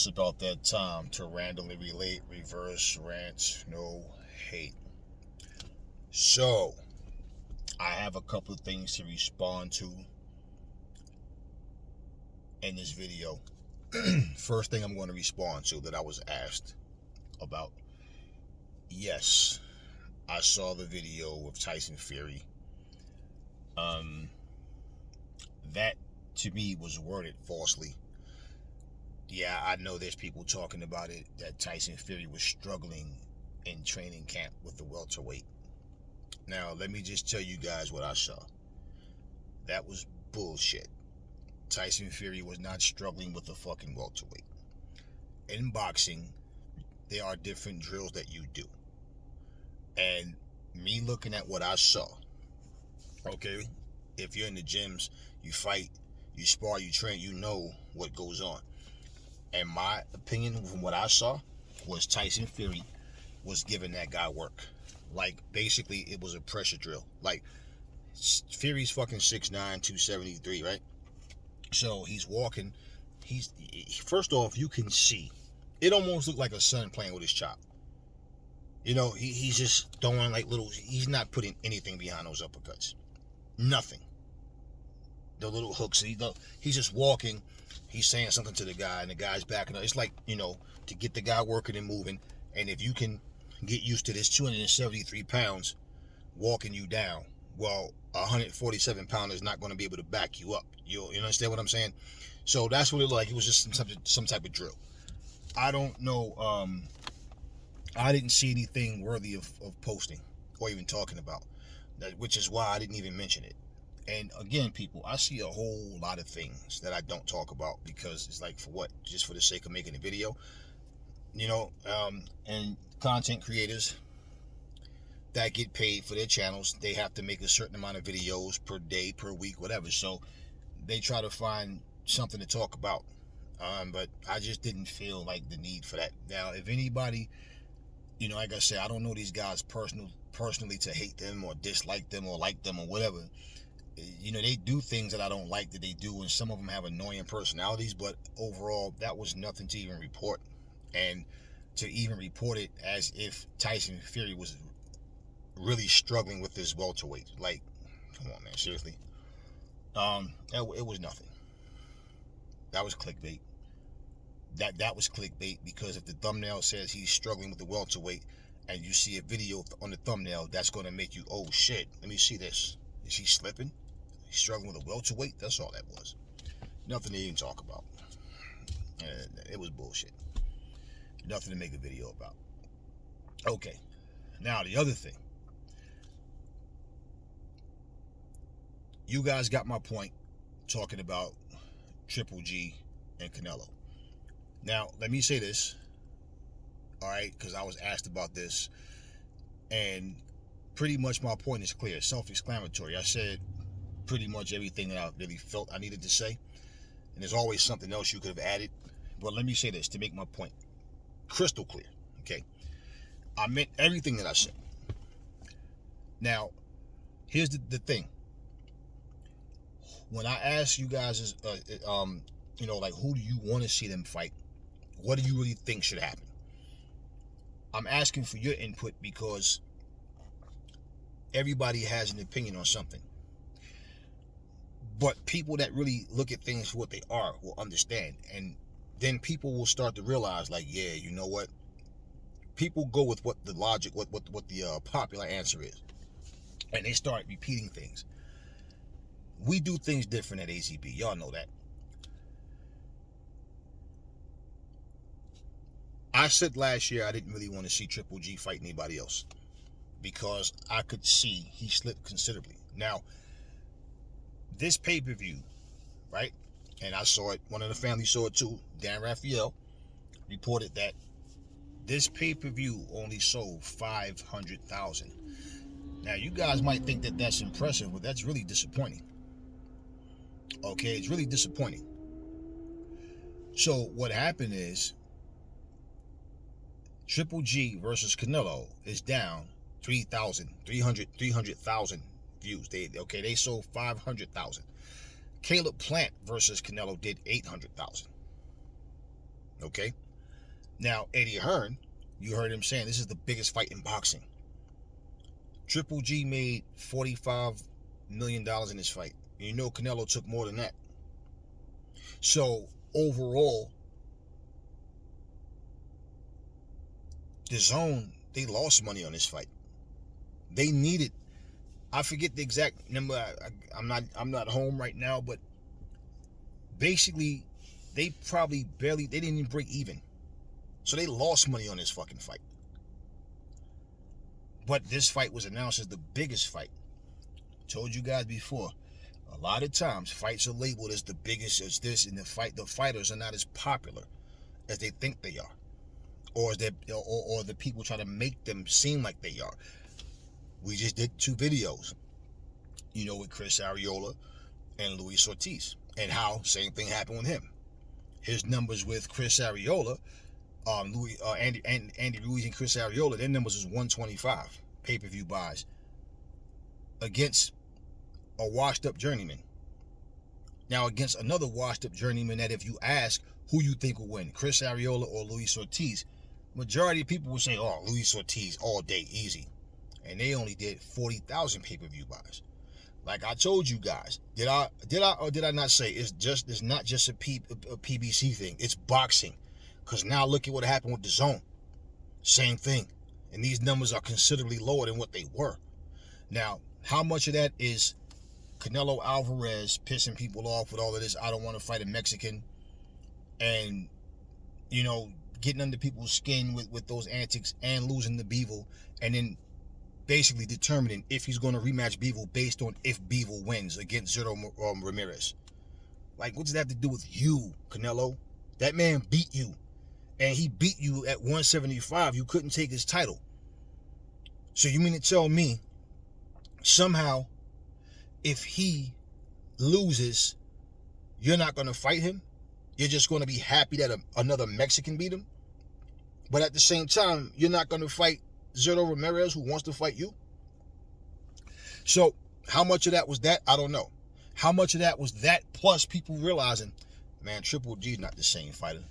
it's about that time to randomly relate, reverse, rant, no hate. So, I have a couple of things to respond to in this video. First thing I'm going to respond to that I was asked about. Yes, I saw the video of Tyson Fury. That to me was worded falsely. Yeah, I know there's people talking about it, that Tyson Fury was struggling in training camp with the welterweight. Now, let me just tell you guys what I saw. That was bullshit. Tyson Fury was not struggling with the fucking welterweight. In boxing, there are different drills that you do. And me looking at what I saw, okay, if you're in the gyms, you fight, you spar, you train, you know what goes on. And my opinion from what I saw was Tyson Fury was giving that guy work. Like, basically, it was a pressure drill. Like, Fury's fucking 6'9", 273, right? So he's walking. First off, you can see. It almost looked like a son playing with his chop. You know, he's just throwing like little, he's not putting anything behind those uppercuts. Nothing. The little hooks, he's just walking. He's saying something to the guy, and the guy's backing up. It's like, to get the guy working and moving. And if you can get used to this 273 pounds walking you down, well, a 147 pounder is not going to be able to back you up. You understand what I'm saying? So that's what it looked like. It was just some type of drill. I don't know. I didn't see anything worthy of posting or even talking about, which is why I didn't even mention it. And again, people, I see a whole lot of things that I don't talk about because it's like, for what? Just for the sake of making a video? And content creators that get paid for their channels, they have to make a certain amount of videos per day, per week, whatever. So they try to find something to talk about. But I just didn't feel like the need for that. Now, if anybody, like I said, I don't know these guys personally to hate them or dislike them or like them or whatever. They do things that I don't like that they do, and some of them have annoying personalities, but overall, that was nothing to even report. And to even report it as if Tyson Fury was really struggling with this welterweight. Like, come on, man, seriously. It was nothing. That was clickbait. That was clickbait, because if the thumbnail says he's struggling with the welterweight and you see a video on the thumbnail, that's going to make you, oh shit, let me see this. Is he slipping? He's struggling with a welterweight? That's all that was. Nothing to even talk about. It was bullshit. Nothing to make a video about. Okay. Now, the other thing. You guys got my point talking about Triple G and Canelo. Now, let me say this, all right, because I was asked about this, and pretty much my point is clear, self-explanatory. I said pretty much everything that I really felt I needed to say, and there's always something else you could have added, but let me say this to make my point crystal clear, okay? I meant everything that I said. Now, here's the thing. When I ask you guys, like, who do you want to see them fight? What do you really think should happen? I'm asking for your input because everybody has an opinion on something. But people that really look at things for what they are will understand. And then people will start to realize, like, yeah, you know what? People go with what the logic, what the popular answer is. And they start repeating things. We do things different at AZB. Y'all know that. I said last year I didn't really want to see Triple G fight anybody else because I could see he slipped considerably. Now, this pay-per-view, right? And I saw it. One of the family saw it too. Dan Raphael reported that this pay-per-view only sold 500,000. Now, you guys might think that that's impressive, but that's really disappointing. Okay, it's really disappointing. So what happened is Triple G versus Canelo is down 300,000 views. They sold 500,000. Caleb Plant versus Canelo did 800,000. Okay? Now, Eddie Hearn, you heard him saying this is the biggest fight in boxing. Triple G made $45 million in this fight. You know Canelo took more than that. So, overall, DAZN, they lost money on this fight. They needed, I forget the exact number, I'm not home right now, but basically, they didn't even break even. So they lost money on this fucking fight. But this fight was announced as the biggest fight. Told you guys before, a lot of times fights are labeled as the biggest as this, and the fighters are not as popular as they think they are, or the people try to make them seem like they are. We just did 2 videos, with Chris Arreola and Luis Ortiz, and how same thing happened with him. His numbers with Chris Arreola, Andy Ruiz and Chris Arreola, their numbers was 125 pay-per-view buys against a washed-up journeyman. Now, against another washed-up journeyman that if you ask who you think will win, Chris Arreola or Luis Ortiz, majority of people will say, oh, Luis Ortiz all day, easy. And they only did 40,000 pay-per-view buys. Like I told you guys, did I or did I not say it's not just a PBC thing, it's boxing. Because now look at what happened with DAZN. Same thing. And these numbers are considerably lower than what they were. Now, how much of that is Canelo Alvarez pissing people off with all of this, I don't want to fight a Mexican, and, getting under people's skin with those antics and losing the Bevel, and then basically determining if he's going to rematch Bevel based on if Bevel wins against Zero Ramirez. Like, what does that have to do with you, Canelo? That man beat you. And he beat you at 175. You couldn't take his title. So you mean to tell me, somehow, if he loses, you're not going to fight him? You're just going to be happy that another Mexican beat him? But at the same time, you're not going to fight Zero Ramirez, who wants to fight you? So, how much of that was that? I don't know. How much of that was that plus people realizing, man, Triple G's not the same fighter.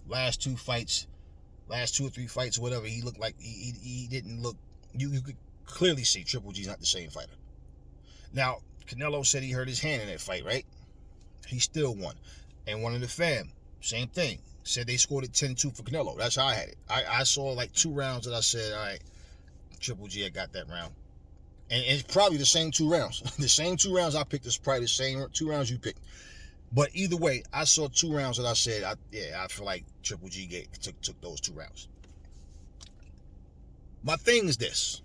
Last 2 or 3 fights, whatever, he looked like he didn't look. You could clearly see Triple G's not the same fighter. Now, Canelo said he hurt his hand in that fight, right? He still won. And one of the fam, same thing, said they scored it 10-2 for Canelo. That's how I had it. I saw like 2 rounds that I said, all right, Triple G, I got that round. And it's probably the same 2 rounds. The same 2 rounds I picked is probably the same 2 rounds you picked. But either way, I saw 2 rounds that I said, I feel like Triple G took those 2 rounds. My thing is this.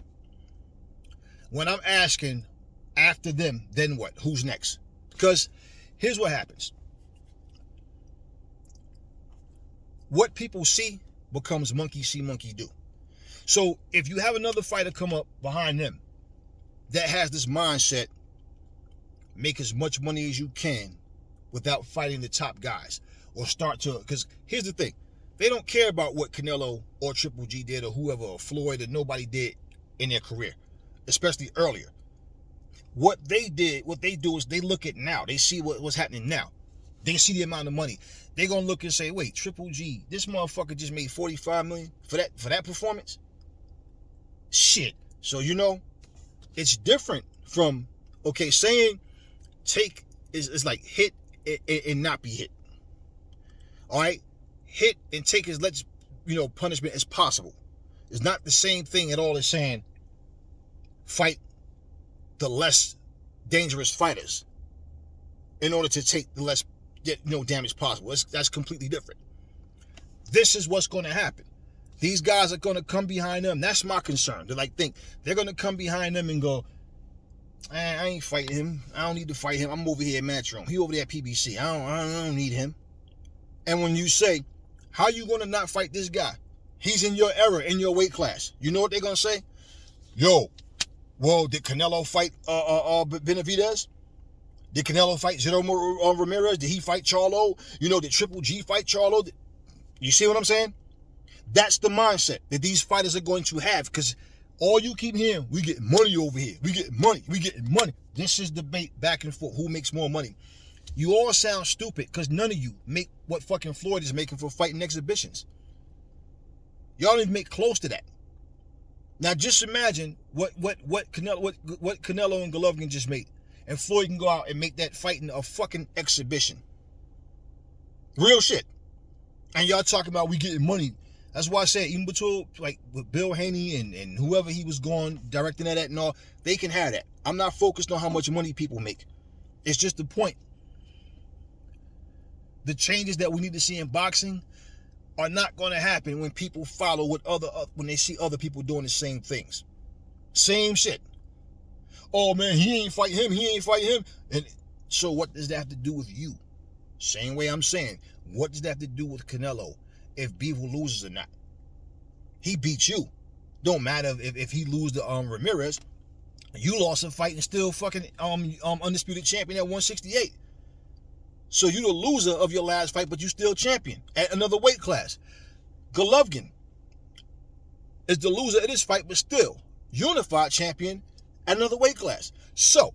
When I'm asking, after them, then what? Who's next? Because here's what happens. What people see becomes monkey see, monkey do. So if you have another fighter come up behind them that has this mindset, make as much money as you can without fighting the top guys, or start to, because here's the thing, they don't care about what Canelo or Triple G did or whoever, or Floyd, or nobody did in their career, especially earlier. What they do is they look at now. They see what's happening now. They see the amount of money. They're going to look and say, wait, Triple G, this motherfucker just made $45 million for that performance? Shit. So, it's different from, okay, saying take is like hit and not be hit. All right? Hit and take as much, punishment as possible. It's not the same thing at all as saying fight the less dangerous fighters in order to take the less damage possible. That's completely different. This is what's going to happen. These guys are going to come behind them. That's my concern. They're going to come behind them and go, I ain't fighting him. I don't need to fight him. I'm over here at Matchroom. He over there at PBC. I don't need him. And when you say, how you going to not fight this guy? He's in your era, in your weight class. You know what they're going to say? Yo, well, did Canelo fight Benavidez? Did Canelo fight Zero Ramirez? Did he fight Charlo? Did Triple G fight Charlo? You see what I'm saying? That's the mindset that these fighters are going to have, because all you keep hearing, we get money over here. We get money. We getting money. This is debate back and forth. Who makes more money? You all sound stupid because none of you make what fucking Floyd is making for fighting exhibitions. Y'all don't even make close to that. Now just imagine what Canelo and Golovkin just made, and Floyd can go out and make that fighting a fucking exhibition. Real shit. And y'all talking about we getting money. That's why I said even between like with Bill Haney and whoever he was going directing that at and all, they can have that. I'm not focused on how much money people make. It's just the point. The changes that we need to see in boxing are not going to happen when people follow when they see other people doing the same things. Same shit. Oh man, he ain't fight him. And so what does that have to do with you? Same way I'm saying, what does that have to do with Canelo if Bivol loses or not? He beat you. Don't matter if he lose to Ramirez. You lost a fight and still fucking undisputed champion at 168. So you the loser of your last fight, but you still champion at another weight class. Golovkin is the loser of this fight, but still unified champion at another weight class. So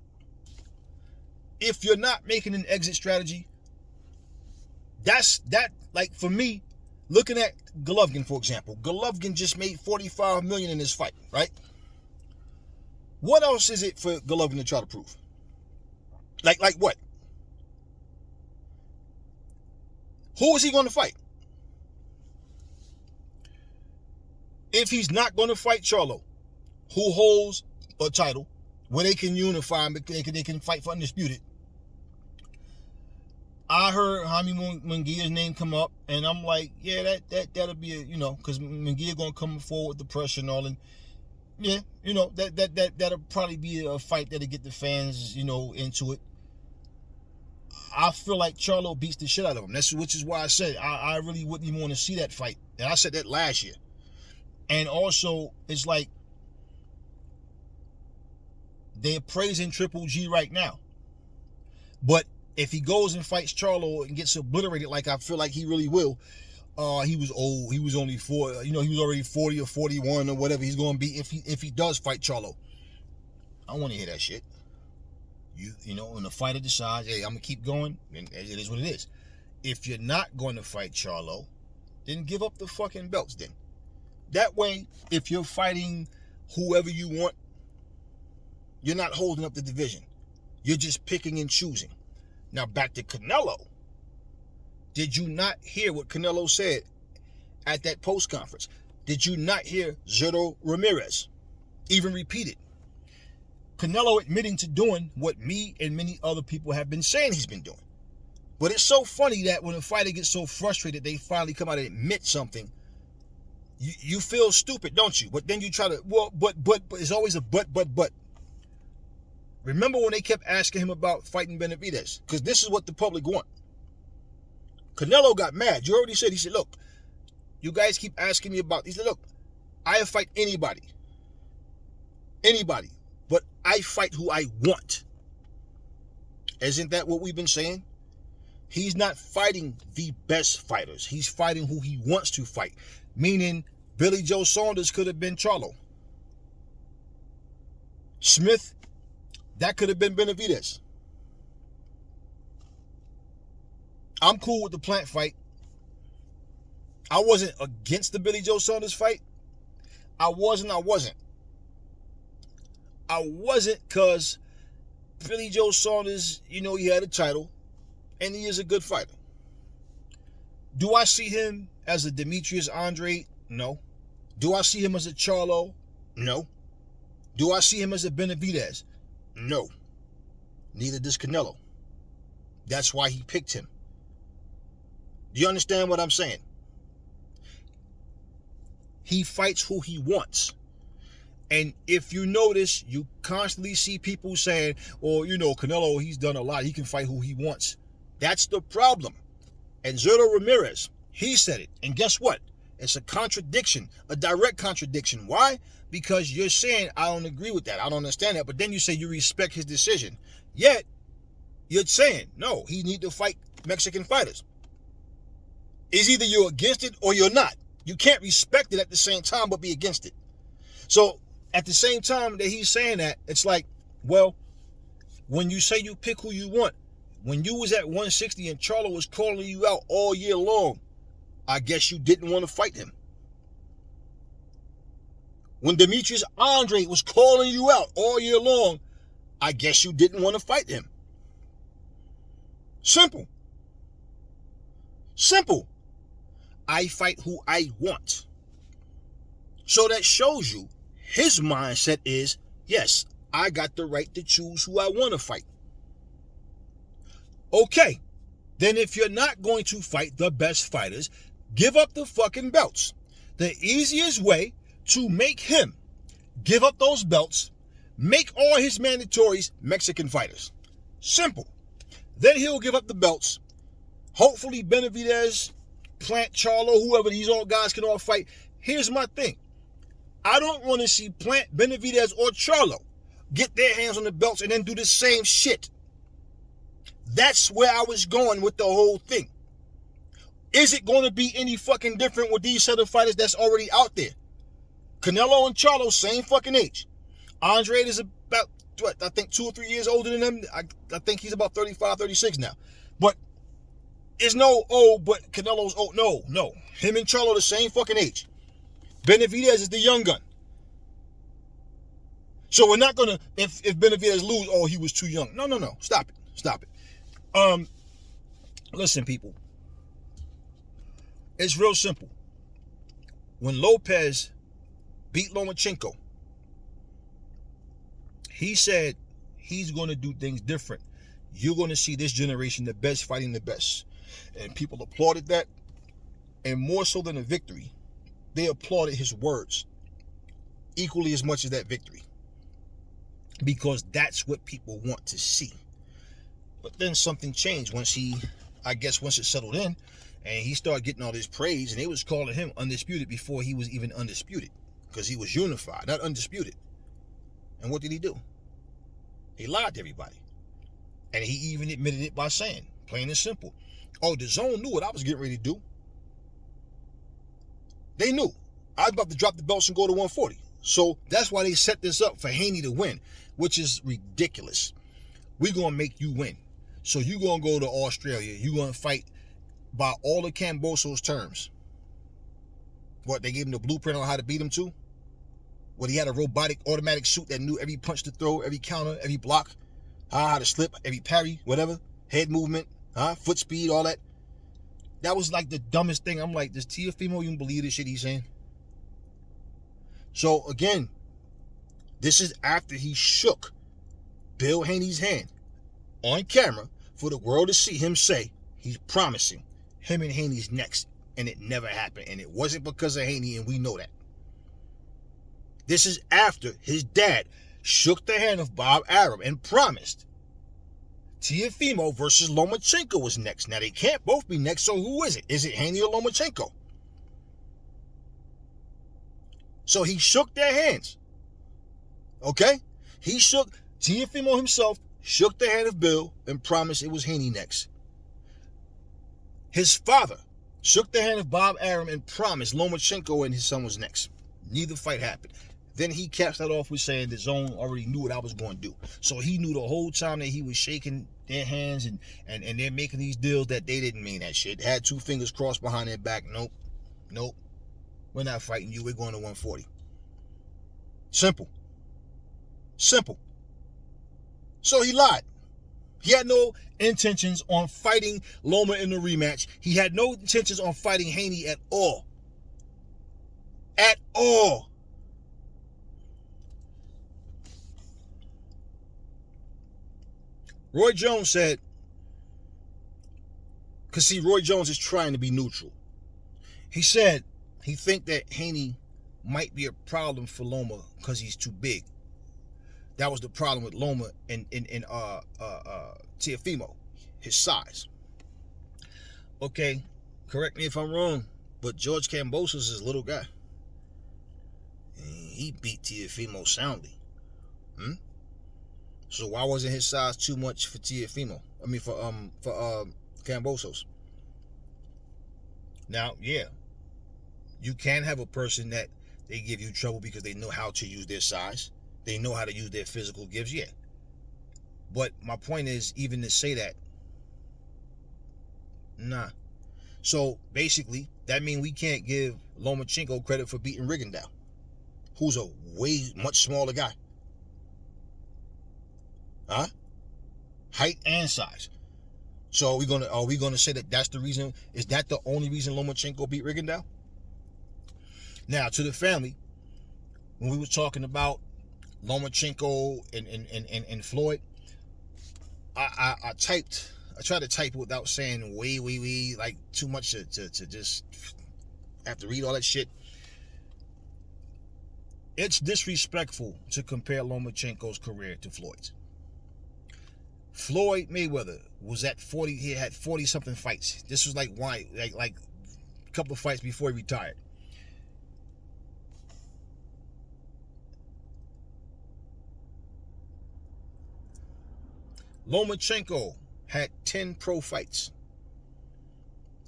if you're not making an exit strategy, like for me, looking at Golovkin, for example, Golovkin just made $45 million in this fight, right? What else is it for Golovkin to try to prove? Like what? Who is he going to fight? If he's not going to fight Charlo, who holds a title where they can unify and they can fight for undisputed. I heard Jaime Munguia's name come up, and I'm like, yeah, that'll be because Munguia gonna come forward with the pressure and all, and yeah, that'll probably be a fight that'll get the fans, into it. I feel like Charlo beats the shit out of him. Which is why I said I really wouldn't even want to see that fight. And I said that last year. And also, it's like they're praising Triple G right now. But if he goes and fights Charlo and gets obliterated like I feel like he really will, he was old. He was only 4. He was already 40 or 41 or whatever he's going to be if he does fight Charlo. I don't want to hear that shit. When the fighter decides, hey, I'm going to keep going, then it is what it is. If you're not going to fight Charlo, then give up the fucking belts then. That way, if you're fighting whoever you want, you're not holding up the division. You're just picking and choosing. Now back to Canelo. Did you not hear what Canelo said at that post conference? Did you not hear Zurdo Ramirez even repeat it? Canelo admitting to doing what me and many other people have been saying he's been doing. But it's so funny that when a fighter gets so frustrated, they finally come out and admit something. You feel stupid, don't you? But then you try to, but it's always a but. Remember when they kept asking him about fighting Benavidez? Because this is what the public want. Canelo got mad. You already said, he said, look, you guys keep asking me about, he said, look, I fight anybody. Anybody. But I fight who I want. Isn't that what we've been saying? He's not fighting the best fighters. He's fighting who he wants to fight. Meaning, Billy Joe Saunders could have been Charlo. Smith, that could have been Benavidez. I'm cool with the Plant fight. I wasn't against the Billy Joe Saunders fight. I wasn't because Billy Joe Saunders, he had a title, and he is a good fighter. Do I see him as a Demetrius Andrade? No. Do I see him as a Charlo? No. Do I see him as a Benavidez? No. Neither does Canelo. That's why he picked him. Do you understand what I'm saying? He fights who he wants. And if you notice, you constantly see people saying, Canelo, he's done a lot. He can fight who he wants. That's the problem. And Zurdo Ramirez, he said it. And guess what? It's a contradiction, a direct contradiction. Why? Because you're saying, I don't agree with that. I don't understand that. But then you say you respect his decision. Yet, you're saying, no, he need to fight Mexican fighters. It's either you're against it or you're not. You can't respect it at the same time but be against it. So, at the same time that he's saying that, it's like, well, when you say you pick who you want, when you was at 160 and Charlo was calling you out all year long, I guess you didn't want to fight him. When Demetrius Andre was calling you out all year long, I guess you didn't want to fight him. Simple. Simple. I fight who I want. So that shows you his mindset is, yes, I got the right to choose who I want to fight. Okay, then if you're not going to fight the best fighters, give up the fucking belts. The easiest way to make him give up those belts, make all his mandatories Mexican fighters. Simple. Then he'll give up the belts. Hopefully Benavidez, Plant, Charlo, whoever, these all guys can all fight. Here's my thing. I don't want to see Plant, Benavidez, or Charlo get their hands on the belts and then do the same shit. That's where I was going with the whole thing. Is it going to be any fucking different with these set of fighters that's already out there? Canelo and Charlo, same fucking age. Andre is about, what, I think 2 or 3 years older than them. I think he's about 35, 36 now. But it's no, oh, but Canelo's old. No. Him and Charlo the same fucking age. Benavidez is the young gun. So we're not going to, if Benavidez lose, oh, he was too young. No. Stop it. Listen, people. It's real simple. When Lopez beat Lomachenko, he said he's going to do things different. You're going to see this generation the best fighting the best. And people applauded that. And more so than a victory, they applauded his words equally as much as that victory. Because that's what people want to see. But then something changed once once it settled in, and he started getting all this praise, and they was calling him undisputed before he was even undisputed. Because he was unified, not undisputed. And what did he do? He lied to everybody. And he even admitted it by saying, plain and simple, oh, the DAZN knew what I was getting ready to do. They knew. I was about to drop the belts and go to 140. So that's why they set this up for Haney to win, which is ridiculous. We're going to make you win. So you're going to go to Australia. You're going to fight by all of Camboso's terms. What, they gave him the blueprint on how to beat him too? What, he had a robotic automatic suit that knew every punch to throw, every counter, every block, how to slip, every parry, whatever, head movement, foot speed, all that. That was like the dumbest thing. I'm like, does Teofimo even believe this shit he's saying? So again, this is after he shook Bill Haney's hand on camera for the world to see him say he's promising him and Haney's next, and it never happened. And it wasn't because of Haney, and we know that. This is after his dad shook the hand of Bob Arum and promised Teofimo versus Lomachenko was next. Now, they can't both be next, so who is it? Is it Haney or Lomachenko? So he shook their hands. Okay? He shook, Teofimo himself shook the hand of Bill and promised it was Haney next. His father shook the hand of Bob Arum and promised Lomachenko and his son was next. Neither fight happened. Then he caps that off with saying the DAZN already knew what I was going to do. So he knew the whole time that he was shaking their hands and they're making these deals that they didn't mean that shit. They had 2 fingers crossed behind their back. Nope. We're not fighting you. We're going to 140. Simple. So he lied. He had no intentions on fighting Loma in the rematch. He had no intentions on fighting Haney at all. At all. Roy Jones said, because see, Roy Jones is trying to be neutral. He said he think that Haney might be a problem for Loma because he's too big. That was the problem with Loma and Teofimo, his size. Okay, correct me if I'm wrong, but George Kambosos is a little guy. And he beat Teofimo soundly. So why wasn't his size too much for Teofimo? I mean, for Kambosos. Now, yeah, you can have a person that they give you trouble because they know how to use their size. They know how to use their physical gifts, yeah. But my point is, even to say that, Nah. So basically, that means we can't give Lomachenko credit for beating Rigondeaux, who's a way much smaller guy. Huh? Height and size. So are we gonna say that that's the reason? Is that the only reason Lomachenko beat Rigondeaux? Now, to the family, when we were talking about Lomachenko and Floyd, I tried to type it without saying way like too much to just have to read all that shit. It's disrespectful to compare Lomachenko's career to Floyd's. Floyd Mayweather was at 40. He had 40 something fights. This was like a couple of fights before he retired. Lomachenko had 10 pro fights.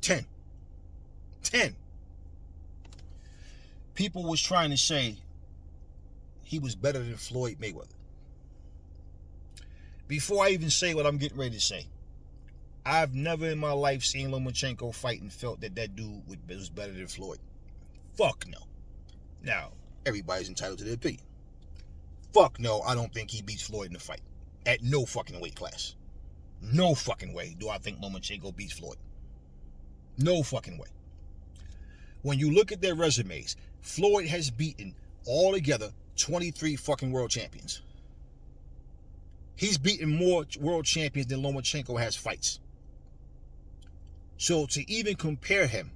10. People was trying to say he was better than Floyd Mayweather. Before I even say what I'm getting ready to say, I've never in my life seen Lomachenko fight and felt that dude was better than Floyd. Fuck no. Now, everybody's entitled to their opinion. Fuck no, I don't think he beats Floyd in the fight. At no fucking weight class. No fucking way do I think Lomachenko beats Floyd. No fucking way. When you look at their resumes, Floyd has beaten altogether 23 fucking world champions. He's beaten more world champions than Lomachenko has fights. So to even compare him,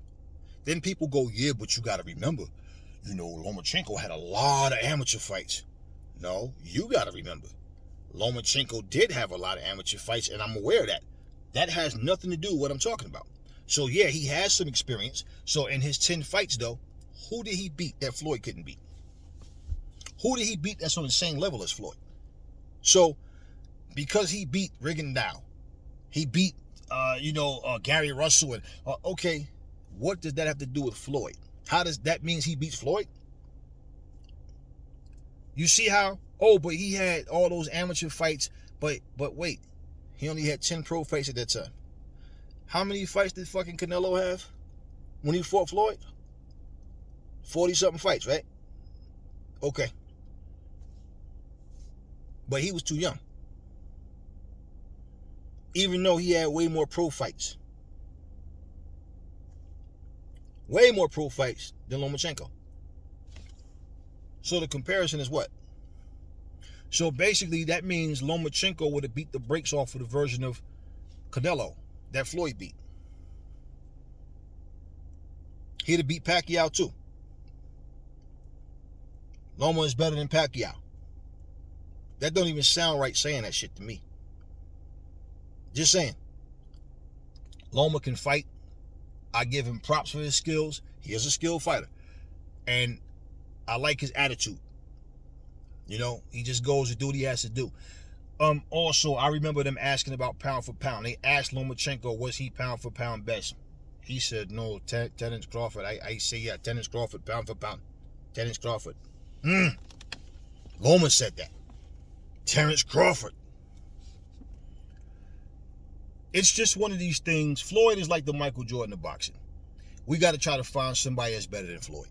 then people go, yeah, but you got to remember, Lomachenko had a lot of amateur fights. No, you got to remember, Lomachenko did have a lot of amateur fights, and I'm aware of that. That has nothing to do with what I'm talking about. So yeah, he has some experience. So in his 10 fights though, who did he beat that Floyd couldn't beat? Who did he beat that's on the same level as Floyd? So because he beat Rigondeaux, he beat Gary Russell, and okay, what does that have to do with Floyd? How does that mean he beats Floyd? You see how? Oh, but he had all those amateur fights, but wait, he only had 10 pro fights at that time. How many fights did fucking Canelo have when he fought Floyd? 40-something fights, right? Okay. But he was too young. Even though he had way more pro fights. Way more pro fights than Lomachenko. So the comparison is what? So basically that means Lomachenko would have beat the brakes off of the version of Canelo that Floyd beat. He'd have beat Pacquiao too. Loma is better than Pacquiao. That don't even sound right saying that shit to me. Just saying. Loma can fight. I give him props for his skills. He is a skilled fighter. And I like his attitude. He just goes to do what he has to do. Also, I remember them asking about pound for pound. They asked Lomachenko, was he pound for pound best? He said, no, Terence Crawford. I say, yeah, Terence Crawford, pound for pound. Terence Crawford. Loma said that. Terence Crawford. It's just one of these things. Floyd is like the Michael Jordan of boxing. We got to try to find somebody that's better than Floyd.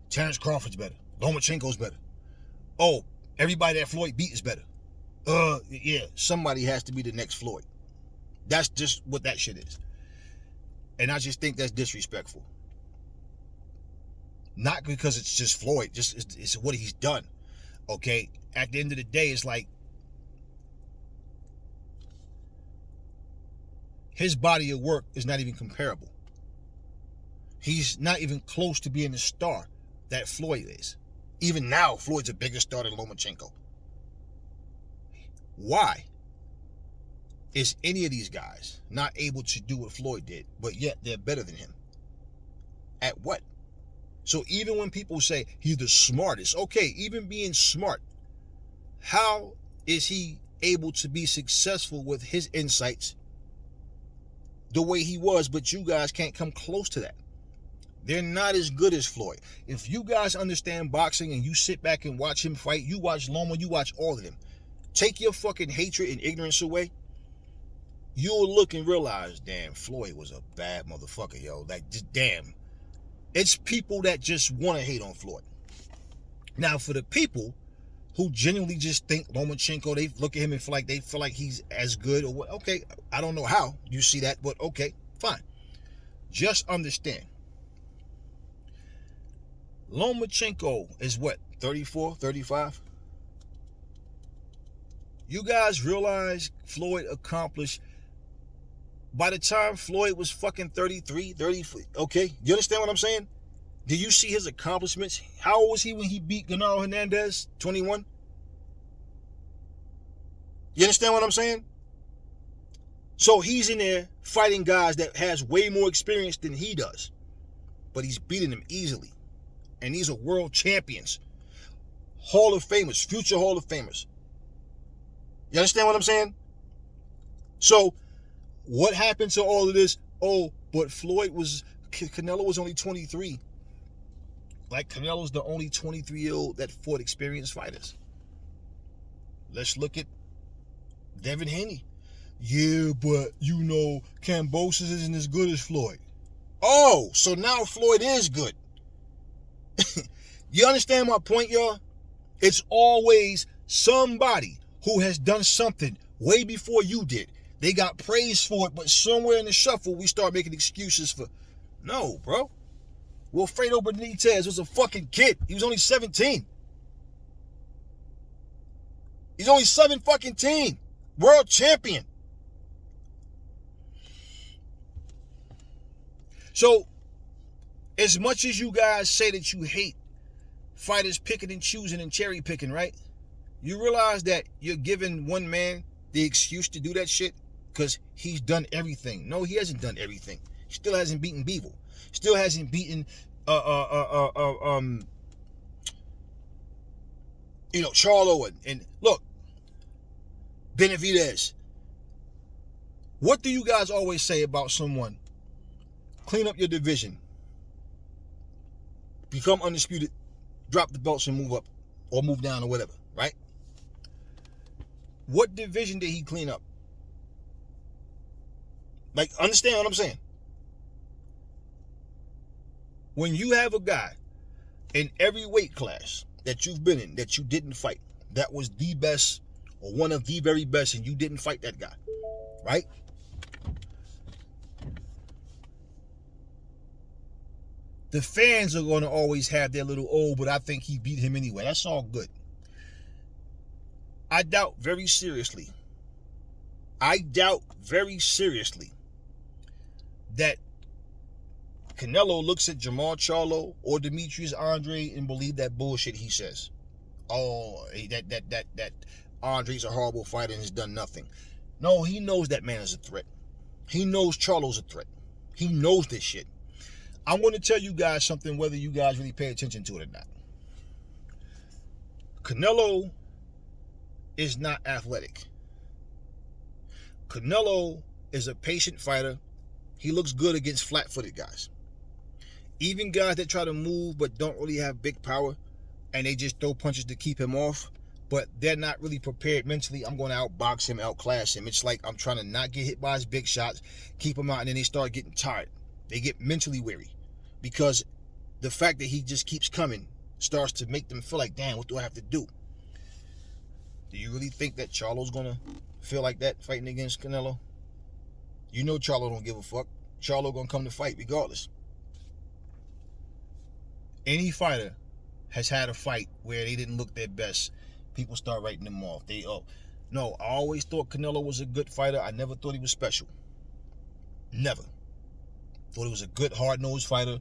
Terence Crawford's better. Lomachenko's better. Oh, everybody that Floyd beat is better. Yeah, somebody has to be the next Floyd. That's just what that shit is. And I just think that's disrespectful. Not because it's just Floyd, just it's what he's done. Okay? At the end of the day, it's like his body of work is not even comparable. He's not even close to being the star that Floyd is. Even now, Floyd's a bigger star than Lomachenko. Why is any of these guys not able to do what Floyd did, but yet they're better than him? At what? So even when people say he's the smartest, okay, even being smart, how is he able to be successful with his insights the way he was, but you guys can't come close to that? They're not as good as Floyd. If you guys understand boxing and you sit back and watch him fight, you watch Loma, you watch all of them. Take your fucking hatred and ignorance away. you'll look and realize, damn, Floyd was a bad motherfucker, yo. Like, just, damn. It's people that just want to hate on Floyd. Now, for the people who genuinely just think Lomachenko, they look at him and they feel like he's as good or what, okay, I don't know how you see that, but okay, fine. Just understand. Lomachenko is what, 34, 35? You guys realize Floyd accomplished, by the time Floyd was fucking 33, 34, okay? You understand what I'm saying? Did you see his accomplishments? How old was he when he beat Canelo Hernandez? 21? You understand what I'm saying? So he's in there fighting guys that has way more experience than he does. But he's beating them easily. And these are world champions. Hall of Famers, future Hall of Famers. You understand what I'm saying? So, what happened to all of this? Oh, but Canelo was only 23. Like, Canelo's the only 23-year-old that fought experienced fighters. Let's look at Devin Haney. Yeah, but, Kambosos isn't as good as Floyd. Oh, so now Floyd is good. You understand my point, y'all? It's always somebody who has done something way before you did. They got praised for it, but somewhere in the shuffle, we start making excuses for, no, bro. Wilfredo Benitez was a fucking kid. He was only 17. He's only 17. World champion. So, as much as you guys say that you hate fighters picking and choosing and cherry picking, right? You realize that you're giving one man the excuse to do that shit because he's done everything. No, he hasn't done everything. He still hasn't beaten Bivol. Still hasn't beaten Charlo and look, Benavidez. What do you guys always say about someone? Clean up your division. Become undisputed. Drop the belts and move up or move down or whatever, right? What division did he clean up? Like, understand what I'm saying? When you have a guy in every weight class that you've been in that you didn't fight, that was the best or one of the very best, and you didn't fight that guy, right? The fans are going to always have their little, oh, but I think he beat him anyway. That's all good. I doubt very seriously that Canelo looks at Jamal Charlo or Demetrius Andre and believe that bullshit he says. Oh, that Andre's a horrible fighter and has done nothing. No, he knows that man is a threat. He knows Charlo's a threat. He knows this shit. I'm going to tell you guys something, whether you guys really pay attention to it or not. Canelo is not athletic. Canelo is a patient fighter. He looks good against flat-footed guys. Even guys that try to move but don't really have big power and they just throw punches to keep him off, but they're not really prepared mentally. I'm going to outbox him, outclass him. It's like I'm trying to not get hit by his big shots, keep him out, and then they start getting tired. They get mentally weary because the fact that he just keeps coming starts to make them feel like, damn, what do I have to do? Do you really think that Charlo's going to feel like that fighting against Canelo? You know Charlo don't give a fuck. Charlo going to come to fight regardless. Any fighter has had a fight where they didn't look their best. People start writing them off. No, I always thought Canelo was a good fighter. I never thought he was special. Never. Thought he was a good, hard-nosed fighter.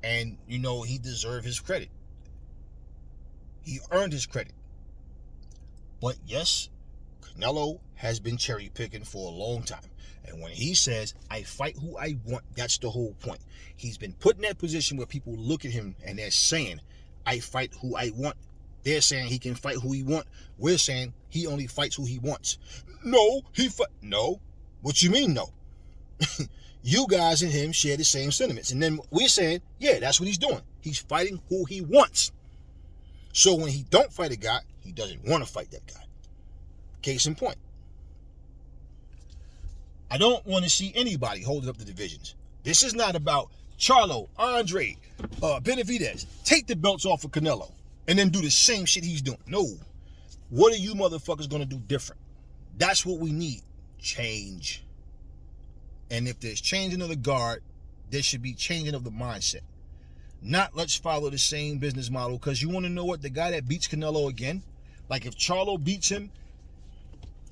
And, he deserved his credit. He earned his credit. But yes, Canelo has been cherry-picking for a long time. And when he says, I fight who I want, that's the whole point. He's been put in that position where people look at him and they're saying, I fight who I want. They're saying he can fight who he wants. We're saying he only fights who he wants. No, No. What you mean, no? You guys and him share the same sentiments. And then we're saying, yeah, that's what he's doing. He's fighting who he wants. So when he don't fight a guy, he doesn't want to fight that guy. Case in point. I don't want to see anybody holding up the divisions. This is not about Charlo, Andre, Benavidez. Take the belts off of Canelo and then do the same shit he's doing. No. What are you motherfuckers going to do different? That's what we need. Change. And if there's changing of the guard, there should be changing of the mindset. Not let's follow the same business model, because you want to know what? The guy that beats Canelo again, like if Charlo beats him,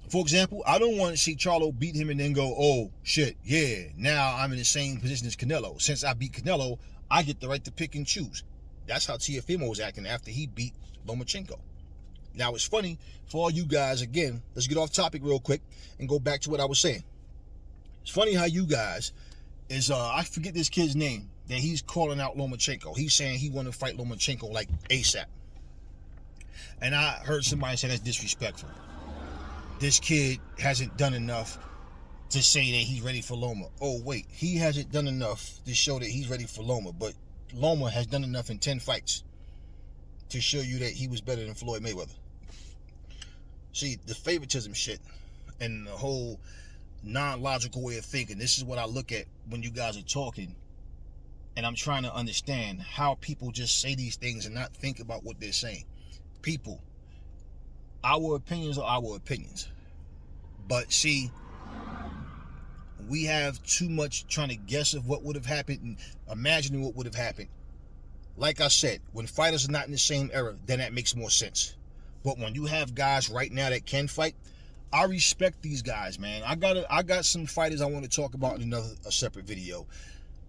for example, I don't want to see Charlo beat him and then go, oh, shit, yeah, now I'm in the same position as Canelo. Since I beat Canelo, I get the right to pick and choose. That's how Teofimo was acting after he beat Lomachenko. Now, it's funny for all you guys, again, let's get off topic real quick and go back to what I was saying. It's funny how you guys is, I forget this kid's name, that he's calling out Lomachenko. He's saying he want to fight Lomachenko like ASAP. And I heard somebody say that's disrespectful. This kid hasn't done enough to say that he's ready for Loma. Oh, wait, he hasn't done enough to show that he's ready for Loma, but Loma has done enough in 10 fights to show you that he was better than Floyd Mayweather. See, the favoritism shit and the whole non-logical way of thinking, this is what I look at when you guys are talking, and I'm trying to understand how people just say these things and not think about what they're saying. People, our opinions are our opinions. But see, we have too much trying to guess of what would have happened and imagining what would have happened. Like I said, when fighters are not in the same era, then that makes more sense. But when you have guys right now that can fight, I respect these guys, man. I got some fighters I want to talk about in a separate video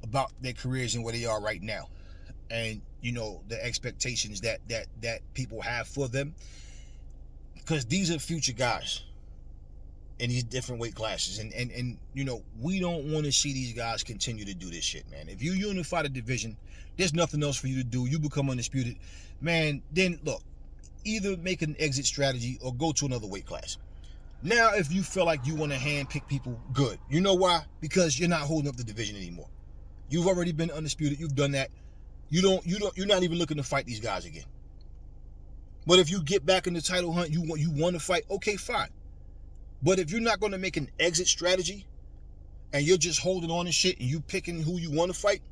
about their careers and where they are right now. And, you know, the expectations that people have for them. Because these are future guys in these different weight classes. And you know, we don't want to see these guys continue to do this shit, man. If you unify the division, there's nothing else for you to do. You become undisputed. Man, then look, either make an exit strategy or go to another weight class. Now, if you feel like you want to handpick people, good. You know why? Because you're not holding up the division anymore. You've already been undisputed. You've done that. You're not even looking to fight these guys again. But if you get back in the title hunt, you want to fight, okay, fine. But if you're not going to make an exit strategy and you're just holding on to shit and you picking who you want to fight,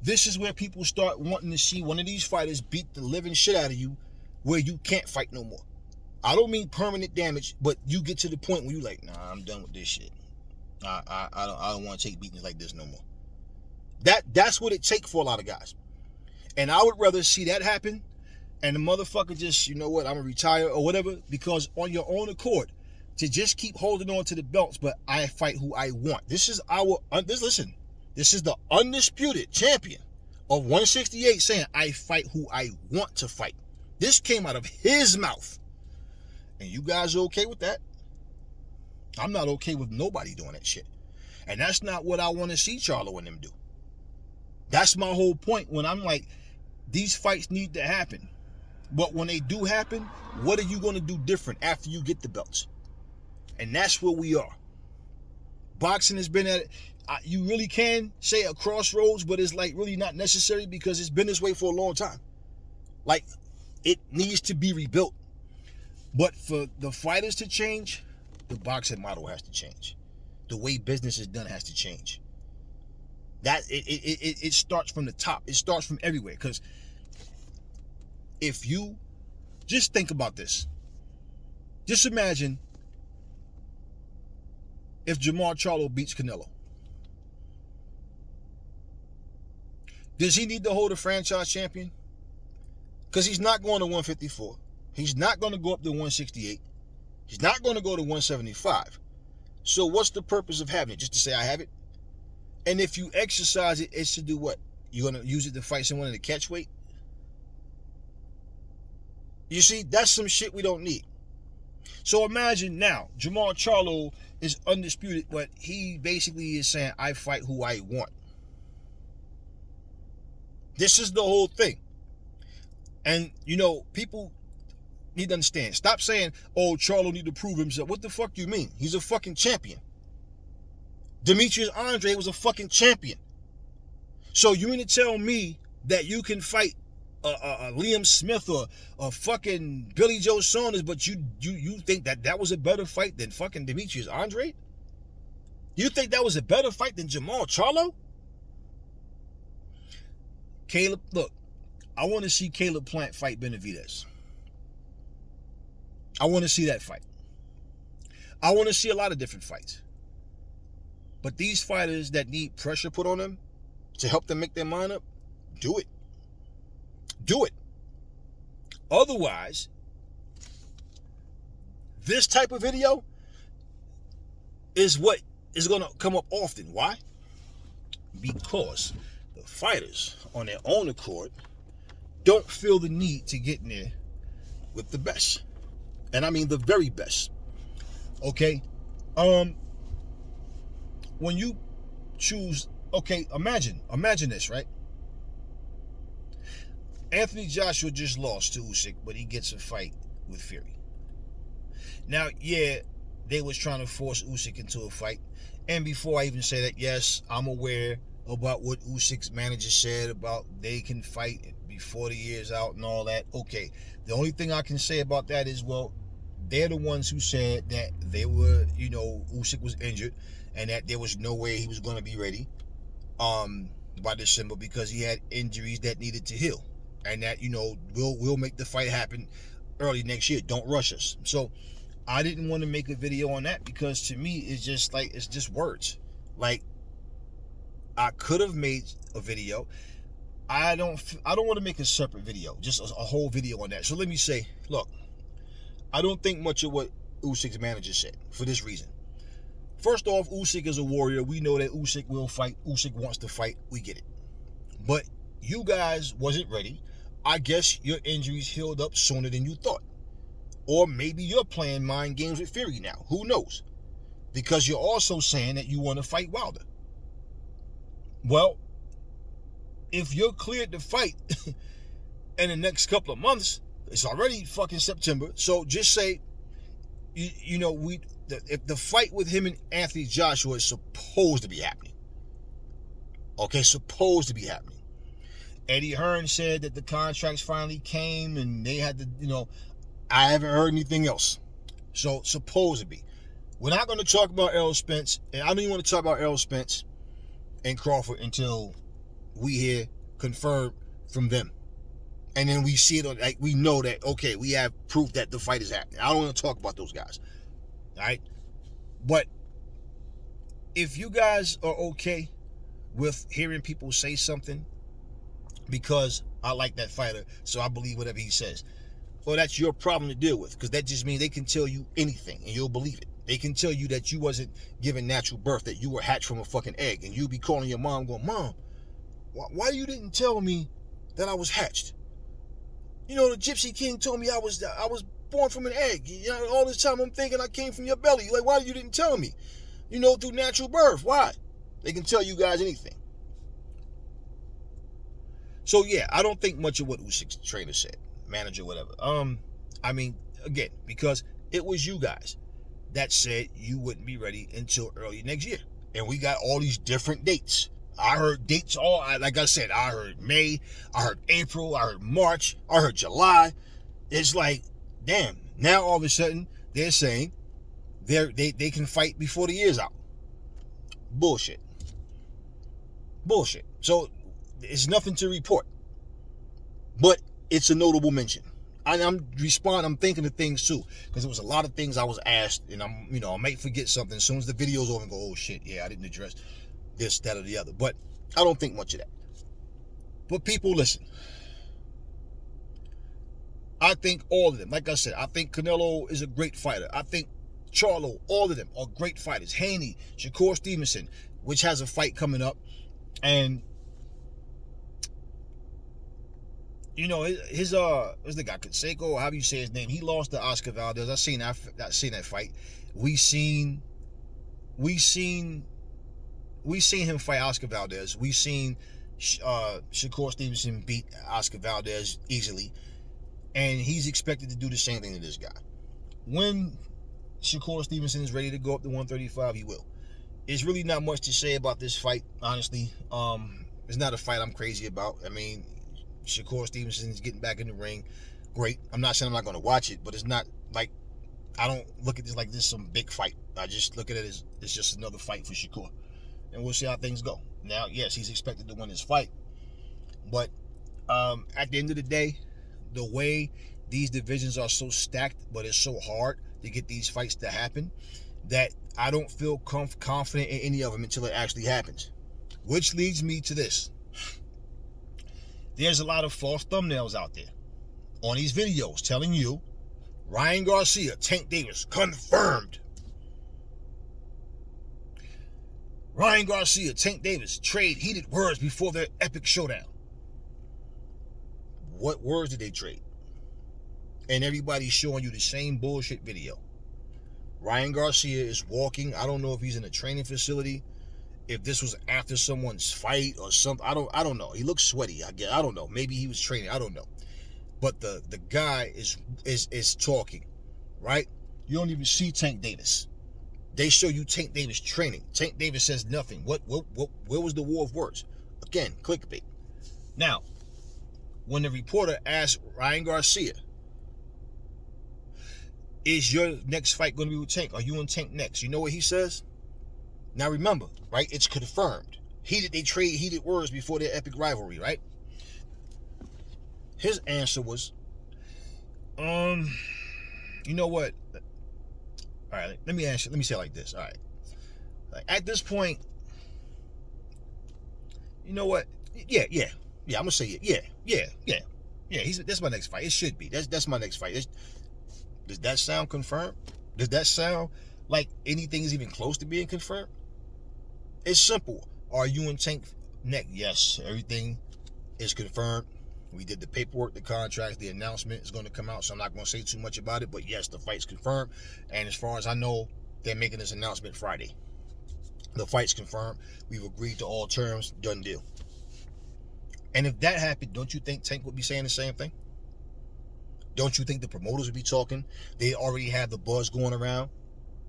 this is where people start wanting to see one of these fighters beat the living shit out of you where you can't fight no more. I don't mean permanent damage, but you get to the point where you're like, nah, I'm done with this shit. I don't want to take beatings like this no more. That's what it takes for a lot of guys. And I would rather see that happen and the motherfucker just, you know what, I'm going to retire or whatever, because on your own accord, to just keep holding on to the belts, but I fight who I want. This is the undisputed champion of 168 saying, I fight who I want to fight. This came out of his mouth. And you guys are okay with that? I'm not okay with nobody doing that shit. And that's not what I want to see Charlo and them do. That's my whole point when I'm like, these fights need to happen. But when they do happen, what are you going to do different after you get the belts? And that's where we are. Boxing has been at, you really can say a crossroads, but it's like really not necessary because it's been this way for a long time. Like, it needs to be rebuilt. But for the fighters to change, the boxing model has to change. The way business is done has to change. That it starts from the top. It starts from everywhere. Because if you just think about this, just imagine if Jermall Charlo beats Canelo. Does he need to hold a franchise champion? Because he's not going to 154. He's not going to go up to 168. He's not going to go to 175. So what's the purpose of having it? Just to say I have it? And if you exercise it, it's to do what? You're going to use it to fight someone in the catch weight? You see, that's some shit we don't need. So imagine now, Jermall Charlo is undisputed, but he basically is saying, I fight who I want. This is the whole thing. And, you know, people need to understand. Stop saying, oh, Charlo need to prove himself. What the fuck do you mean? He's a fucking champion. Demetrius Andre was a fucking champion. So you mean to tell me that you can fight Liam Smith or fucking Billy Joe Saunders, but you think that was a better fight than fucking Demetrius Andre? You think that was a better fight than Jamal Charlo? Caleb, look, I want to see Caleb Plant fight Benavidez. I want to see that fight. I want to see a lot of different fights. But these fighters that need pressure put on them to help them make their mind up, do it. Do it. Otherwise, this type of video is what is going to come up often. Why? Because the fighters on their own accord don't feel the need to get in there with the best. And I mean the very best. Okay? When you choose, okay, imagine this, right? Anthony Joshua just lost to Usyk, but he gets a fight with Fury. Now, yeah, they was trying to force Usyk into a fight. And before I even say that, yes, I'm aware about what Usyk's manager said about they can fight before the year's out and all that. Okay, the only thing I can say about that is, well, they're the ones who said that they were, Usyk was injured and that there was no way he was going to be ready by December because he had injuries that needed to heal. And that, we'll make the fight happen early next year. Don't rush us. So I didn't want to make a video on that because to me, it's just words. Like, I could have made a video. I don't want to make a separate video, just a whole video on that. So let me say, look, I don't think much of what Usyk's manager said for this reason. First off, Usyk is a warrior. We know that Usyk will fight. Usyk wants to fight. We get it. But you guys wasn't ready. I guess your injuries healed up sooner than you thought. Or maybe you're playing mind games with Fury now. Who knows? Because you're also saying that you want to fight Wilder. Well, if you're cleared to fight in the next couple of months, it's already fucking September. So just say, if the fight with him and Anthony Joshua is supposed to be happening. Okay, supposed to be happening. Eddie Hearn said that the contracts finally came and they had to, I haven't heard anything else. So supposed to be. We're not going to talk about Errol Spence, and I don't even want to talk about Errol Spence and Crawford until we hear confirmed from them. And then we see it, like we know that, okay, we have proof that the fight is happening. I don't want to talk about those guys. All right? But if you guys are okay with hearing people say something because I like that fighter, so I believe whatever he says, well, that's your problem to deal with, because that just means they can tell you anything and you'll believe it. They can tell you that you wasn't given natural birth, that you were hatched from a fucking egg, and you'll be calling your mom going, Mom, why you didn't tell me that I was hatched? The Gypsy King told me I was born from an egg. All this time I'm thinking I came from your belly. Like, why you didn't tell me? Through natural birth. Why? They can tell you guys anything. So yeah, I don't think much of what Usyk's trainer said, manager, whatever. I mean, again, because it was you guys that said you wouldn't be ready until early next year. And we got all these different dates. I heard dates like I said, I heard May, I heard April, I heard March, I heard July. It's like, damn, now all of a sudden they're saying they can fight before the year's out. Bullshit. So it's nothing to report. But it's a notable mention. I'm thinking of things too, because there was a lot of things I was asked, and I might forget something as soon as the video's over and go, oh shit, yeah, I didn't address this, that, or the other. But I don't think much of that. But people, listen. I think all of them, like I said, I think Canelo is a great fighter. I think Charlo, all of them are great fighters. Haney, Shakur Stevenson, which has a fight coming up, and his what's the guy, Conseco, or however you say his name, he lost to Oscar Valdez. I seen that fight. We seen him fight Oscar Valdez. We seen Shakur Stevenson beat Oscar Valdez easily, and he's expected to do the same thing to this guy. When Shakur Stevenson is ready to go up to 135, he will. There's really not much to say about this fight, honestly. It's not a fight I'm crazy about. I mean, Shakur Stevenson's getting back in the ring. Great. I'm not saying I'm not going to watch it, but it's not like, I don't look at this like this is some big fight. I just look at it as it's just another fight for Shakur. And we'll see how things go. Now, yes, he's expected to win his fight. But at the end of the day, the way these divisions are so stacked, but it's so hard to get these fights to happen, that I don't feel confident in any of them until it actually happens. Which leads me to this. There's a lot of false thumbnails out there on these videos telling you Ryan Garcia, Tank Davis, confirmed. Ryan Garcia, Tank Davis trade heated words before their epic showdown. What words did they trade? And everybody's showing you the same bullshit video. Ryan Garcia is walking. I don't know if he's in a training facility, if this was after someone's fight or something. I don't know. He looks sweaty. I don't know. Maybe he was training. I don't know. But the guy is talking, right? You don't even see Tank Davis. They show you Tank Davis training. Tank Davis says nothing. Where was the war of words? Again, clickbait. Now, when the reporter asked Ryan Garcia, is your next fight going to be with Tank? Are you and Tank next? You know what he says? Now remember, right? It's confirmed. They trade heated words before their epic rivalry, right? His answer was, you know what? All right, let me say it like this. All right. Like, at this point, you know what? Yeah, I'm gonna say it. Yeah. That's my next fight. It should be. That's my next fight. Does that sound confirmed? Does that sound like anything is even close to being confirmed? It's simple. Are you and Tank next? Yes, everything is confirmed. We did the paperwork, the contracts, the announcement is going to come out, so I'm not going to say too much about it, but yes, the fight's confirmed. And as far as I know, they're making this announcement Friday. The fight's confirmed. We've agreed to all terms. Done deal. And if that happened, don't you think Tank would be saying the same thing? Don't you think the promoters would be talking? They already have the buzz going around.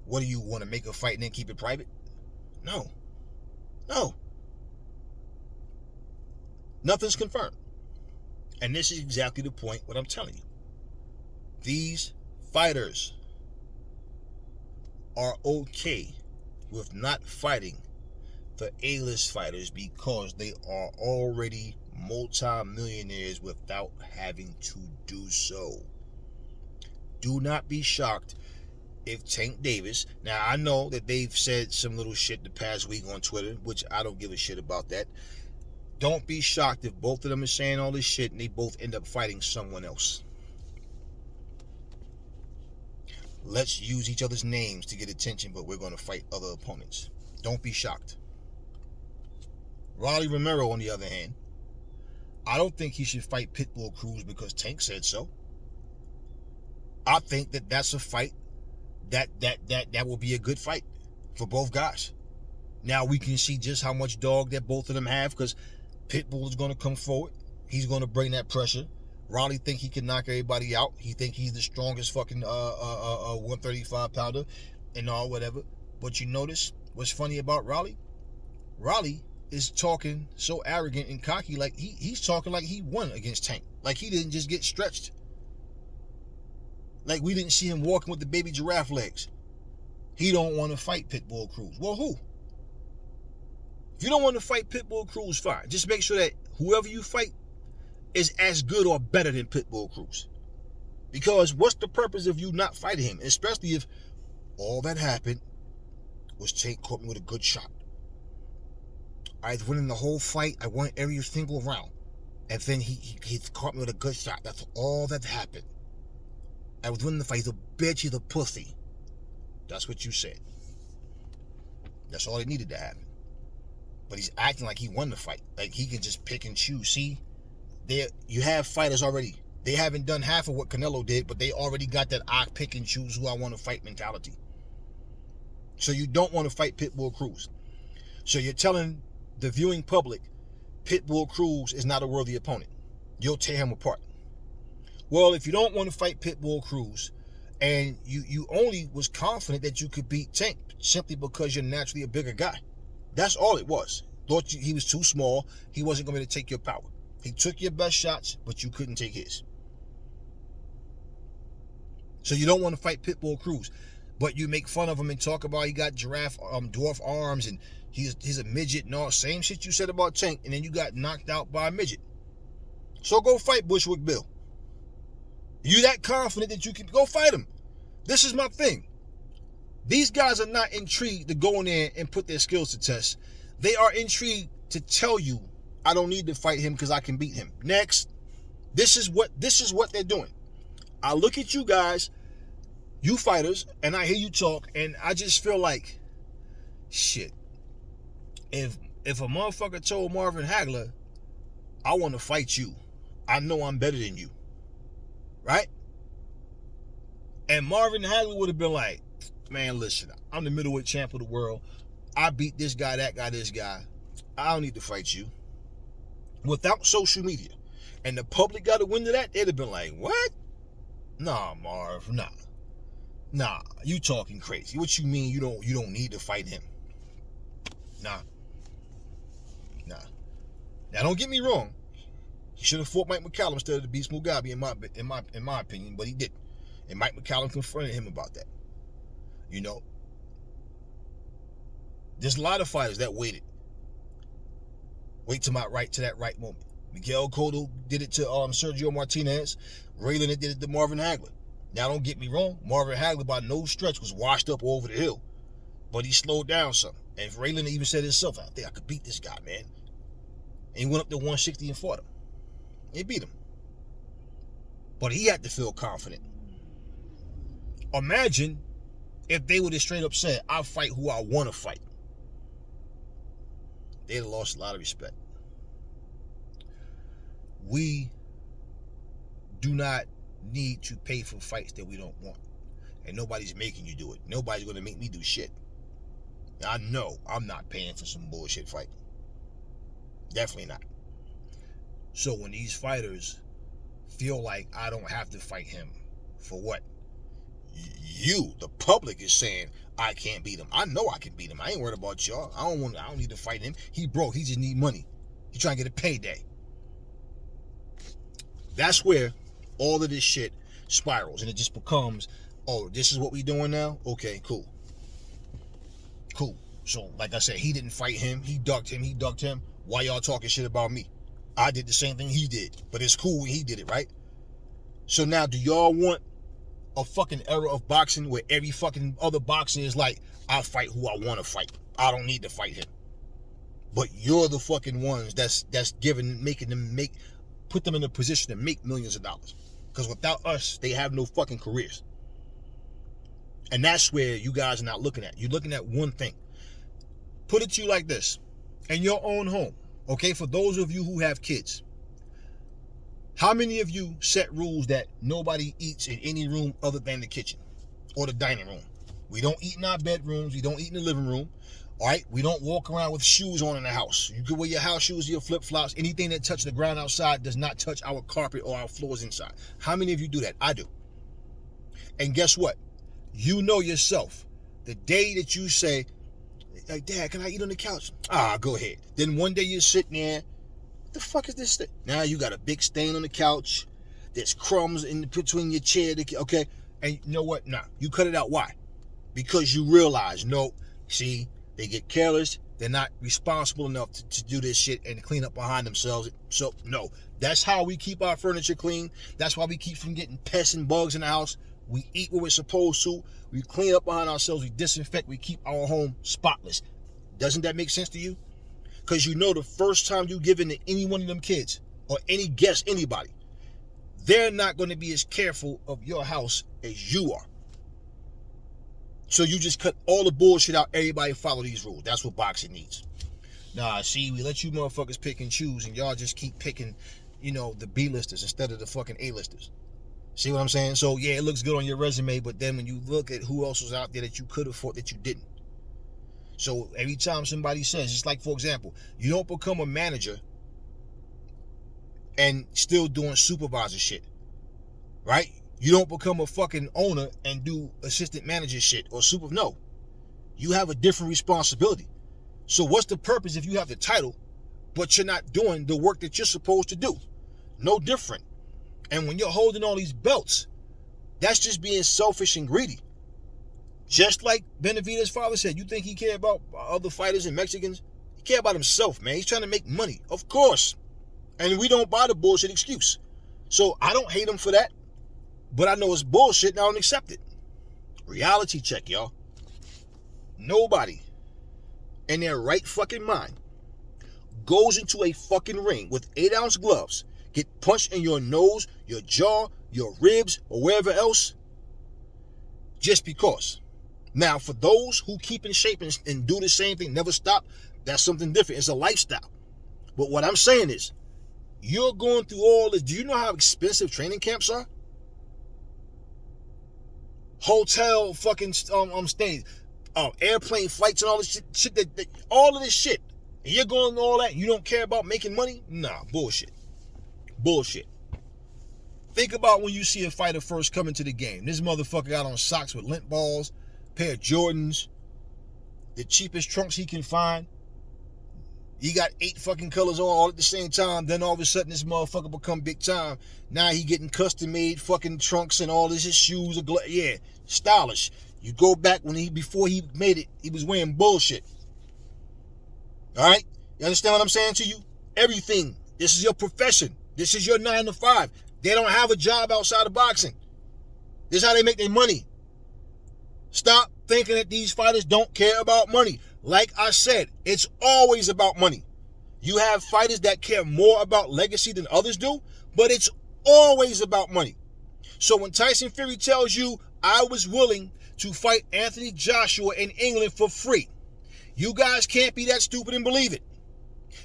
What do you want to make a fight and then keep it private? No. Nothing's confirmed. And this is exactly the point, what I'm telling you. These fighters are okay with not fighting the A-list fighters because they are already multi-millionaires without having to do so. Do not be shocked if Tank Davis, now I know that they've said some little shit the past week on Twitter, which I don't give a shit about that. Don't be shocked if both of them are saying all this shit and they both end up fighting someone else. Let's use each other's names to get attention, but we're going to fight other opponents. Don't be shocked. Rolly Romero, on the other hand, I don't think he should fight Pitbull Cruz because Tank said so. I think that that's a fight that will be a good fight for both guys. Now we can see just how much dog that both of them have, because Pitbull is going to come forward. He's going to bring that pressure. Rolly think he can knock everybody out. He think he's the strongest fucking 135 pounder and all whatever. But you notice what's funny about Rolly? Rolly is talking so arrogant and cocky, like he's talking like he won against Tank. Like he didn't just get stretched. Like we didn't see him walking with the baby giraffe legs. He don't want to fight Pitbull Cruz. Well, who? If you don't want to fight Pitbull Cruz, fine. Just make sure that whoever you fight is as good or better than Pitbull Cruz. Because what's the purpose of you not fighting him? Especially if all that happened was Tank caught me with a good shot. I was winning the whole fight. I won every single round. And then he caught me with a good shot. That's all that happened. I was winning the fight. He's a bitch. He's a pussy. That's what you said. That's all that needed to happen. But he's acting like he won the fight. Like he can just pick and choose. See, you have fighters already. They haven't done half of what Canelo did, but they already got that I pick and choose who I want to fight mentality. So you don't want to fight Pitbull Cruz. So you're telling the viewing public Pitbull Cruz is not a worthy opponent. You'll tear him apart. Well, if you don't want to fight Pitbull Cruz and you only was confident that you could beat Tank simply because you're naturally a bigger guy, that's all it was. Thought he was too small. He wasn't going to take your power. He took your best shots, but you couldn't take his. So you don't want to fight Pitbull Cruz. But you make fun of him and talk about he got dwarf arms and he's a midget and all. Same shit you said about Tank, and then you got knocked out by a midget. So go fight Bushwick Bill. You that confident that you can go fight him. This is my thing. These guys are not intrigued to go in there and put their skills to test. They are intrigued to tell you, I don't need to fight him because I can beat him. Next. This is what they're doing. I look at you guys, you fighters, and I hear you talk, and I just feel like, shit. If a motherfucker told Marvin Hagler, I want to fight you, I know I'm better than you. Right? And Marvin Hagler would have been like, man, listen, I'm the middleweight champ of the world. I beat this guy, that guy, this guy. I don't need to fight you. Without social media. And the public got a wind of that, they'd have been like, what? Nah, Marv, nah. Nah, you talking crazy. What you mean you don't need to fight him? Nah. Now don't get me wrong. He should have fought Mike McCallum instead of the Beast Mugabe in my opinion, but he didn't. And Mike McCallum confronted him about that. You know. There's a lot of fighters that waited to that right moment. Miguel Cotto did it to Sergio Martinez. Raylan did it to Marvin Hagler. Now, don't get me wrong. Marvin Hagler, by no stretch, was washed up over the hill. But he slowed down some. And Raylan even said himself, I think I could beat this guy, man. And he went up to 160 and fought him. He beat him. But he had to feel confident. Imagine if they would have straight up said, I'll fight who I want to fight. They'd have lost a lot of respect. We do not need to pay for fights that we don't want. And nobody's making you do it. Nobody's going to make me do shit. I know I'm not paying for some bullshit fight. Definitely not. So when these fighters feel like I don't have to fight him, for what? You, the public, is saying I can't beat him. I know I can beat him. I ain't worried about y'all. I don't need to fight him. He broke. He just need money. He trying to get a payday. That's where all of this shit spirals, and it just becomes, oh, this is what we doing now? Okay, cool. So, like I said, he didn't fight him. He ducked him. Why y'all talking shit about me? I did the same thing he did, but it's cool when he did it, right? So now, do y'all want a fucking era of boxing where every fucking other boxing is like, I fight who I want to fight. I don't need to fight him. But you're the fucking ones that's put them in a position to make millions of dollars. Because without us, they have no fucking careers. And that's where you guys are not looking at. You're looking at one thing. Put it to you like this. In your own home, okay, for those of you who have kids, how many of you set rules that nobody eats in any room other than the kitchen or the dining room? We don't eat in our bedrooms. We don't eat in the living room. All right? We don't walk around with shoes on in the house. You can wear your house shoes, your flip-flops. Anything that touches the ground outside does not touch our carpet or our floors inside. How many of you do that? I do. And guess what? You know yourself. The day that you say, like, Dad, can I eat on the couch? Go ahead. Then one day you're sitting there. What the fuck is this thing? Now you got a big stain on the couch. There's crumbs in between your chair. Okay? And you know what? Nah, you cut it out. Why? Because you realize, no, see, they get careless. They're not responsible enough to do this shit and clean up behind themselves. So, no, that's how we keep our furniture clean. That's why we keep from getting pests and bugs in the house. We eat what we're supposed to. We clean up behind ourselves. We disinfect. We keep our home spotless. Doesn't that make sense to you? Because you know the first time you give in to any one of them kids or any guest, anybody, they're not going to be as careful of your house as you are. So you just cut all the bullshit out. Everybody follow these rules. That's what boxing needs. Nah, see, we let you motherfuckers pick and choose, and y'all just keep picking, the B-listers instead of the fucking A-listers. See what I'm saying? So, yeah, it looks good on your resume, but then when you look at who else was out there that you could have fought that you didn't. So every time somebody says, it's like, for example, you don't become a manager and still doing supervisor shit, right? You don't become a fucking owner and do assistant manager shit or no. You have a different responsibility. So what's the purpose if you have the title, but you're not doing the work that you're supposed to do? No different. And when you're holding all these belts, that's just being selfish and greedy. Just like Benavidez's father said, you think he cared about other fighters and Mexicans? He cared about himself, man. He's trying to make money, of course. And we don't buy the bullshit excuse. So I don't hate him for that, but I know it's bullshit and I don't accept it. Reality check, y'all. Nobody in their right fucking mind goes into a fucking ring with 8-ounce gloves, get punched in your nose, your jaw, your ribs, or wherever else, just because. Now, for those who keep in shape and do the same thing, never stop, that's something different. It's a lifestyle. But what I'm saying is, you're going through all this. Do you know how expensive training camps are? Hotel fucking stays, airplane flights and all this shit, all of this shit. And you're going through all that and you don't care about making money? Nah, bullshit. Bullshit. Think about when you see a fighter first come into the game. This motherfucker got on socks with lint balls, pair of Jordans, the cheapest trunks he can find. He got 8 fucking colors on all at the same time. Then all of a sudden this motherfucker become big time. Now he getting custom made fucking trunks and all this, his shoes are yeah, stylish. You go back before he made it, he was wearing bullshit. All right? You understand what I'm saying to you? Everything. This is your profession. This is your 9 to 5. They don't have a job outside of boxing. This is how they make their money. Stop thinking that these fighters don't care about money. Like I said, it's always about money. You have fighters that care more about legacy than others do, but it's always about money. So when Tyson Fury tells you, I was willing to fight Anthony Joshua in England for free, you guys can't be that stupid and believe it.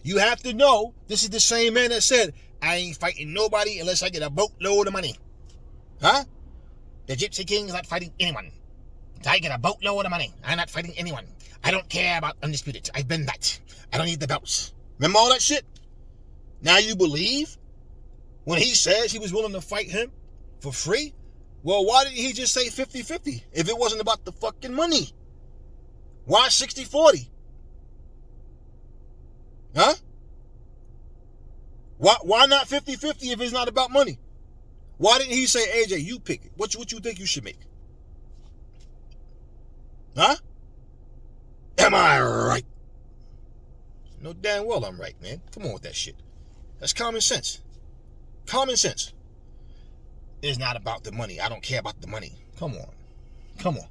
You have to know this is the same man that said, I ain't fighting nobody unless I get a boatload of money. Huh? The Gypsy King's not fighting anyone. I get a boatload of money. I'm not fighting anyone. I don't care about Undisputed. I've been that. I don't need the belts. Remember all that shit? Now you believe when he says he was willing to fight him for free? Well, why didn't he just say 50-50 if it wasn't about the fucking money? Why 60-40? Huh? Why not 50-50 if it's not about money? Why didn't he say, AJ, you pick it? What you think you should make? Huh? Am I right? No damn well I'm right, man. Come on with that shit. That's common sense. Common sense. It's not about the money. I don't care about the money. Come on. Come on.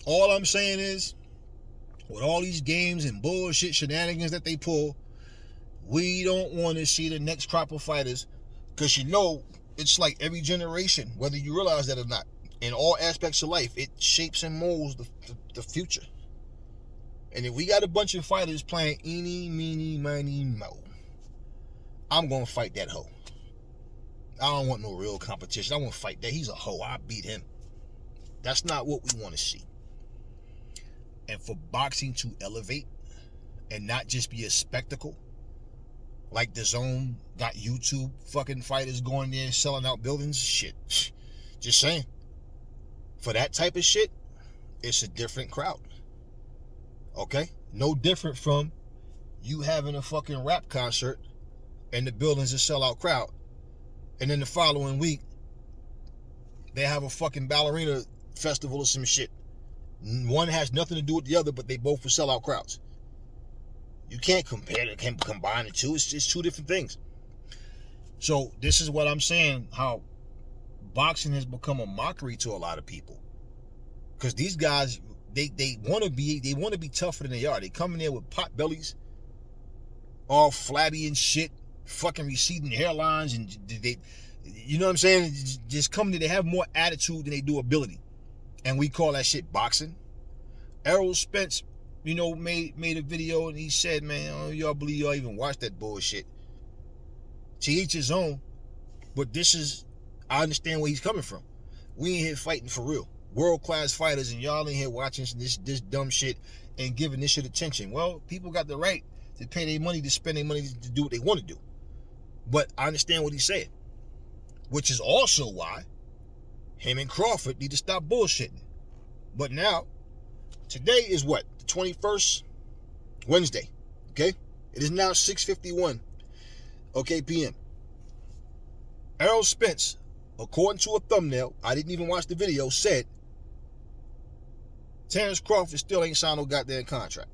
All I'm saying is, with all these games and bullshit shenanigans that they pull, we don't want to see the next crop of fighters, because you know, it's like every generation, whether you realize that or not, in all aspects of life, it shapes and molds the future. And if we got a bunch of fighters playing eeny, meeny, miny, mo, I'm going to fight that hoe. I don't want no real competition. I want to fight that. He's a hoe. I beat him. That's not what we want to see. And for boxing to elevate and not just be a spectacle, like DAZN got YouTube fucking fighters going there and selling out buildings, shit. Just saying. For that type of shit, it's a different crowd. Okay? No different from you having a fucking rap concert and the building's a sellout crowd. And then the following week, they have a fucking ballerina festival or some shit. One has nothing to do with the other, but they both are sellout crowds. You can't combine the two. It's just two different things. So this is what I'm saying, how boxing has become a mockery to a lot of people. Because these guys, they want to be tougher than they are. They come in there with pot bellies, all flabby and shit, fucking receding hairlines, and they, you know what I'm saying? Just come in there, they have more attitude than they do ability. And we call that shit boxing. Errol Spence, you know, made a video and he said, man, I don't y'all believe y'all even watch that bullshit. To each his own. But this is, I understand where he's coming from. We ain't here fighting for real. World-class fighters, and y'all ain't here watching this dumb shit and giving this shit attention. Well, people got the right to pay their money, to spend their money to do what they want to do. But I understand what he said. Which is also why him and Crawford need to stop bullshitting. But now, today is what? The 21st? Wednesday. Okay? It is now 6:51. Okay, p.m. Errol Spence, according to a thumbnail, I didn't even watch the video, said Terrence Crawford still ain't signed no goddamn contract.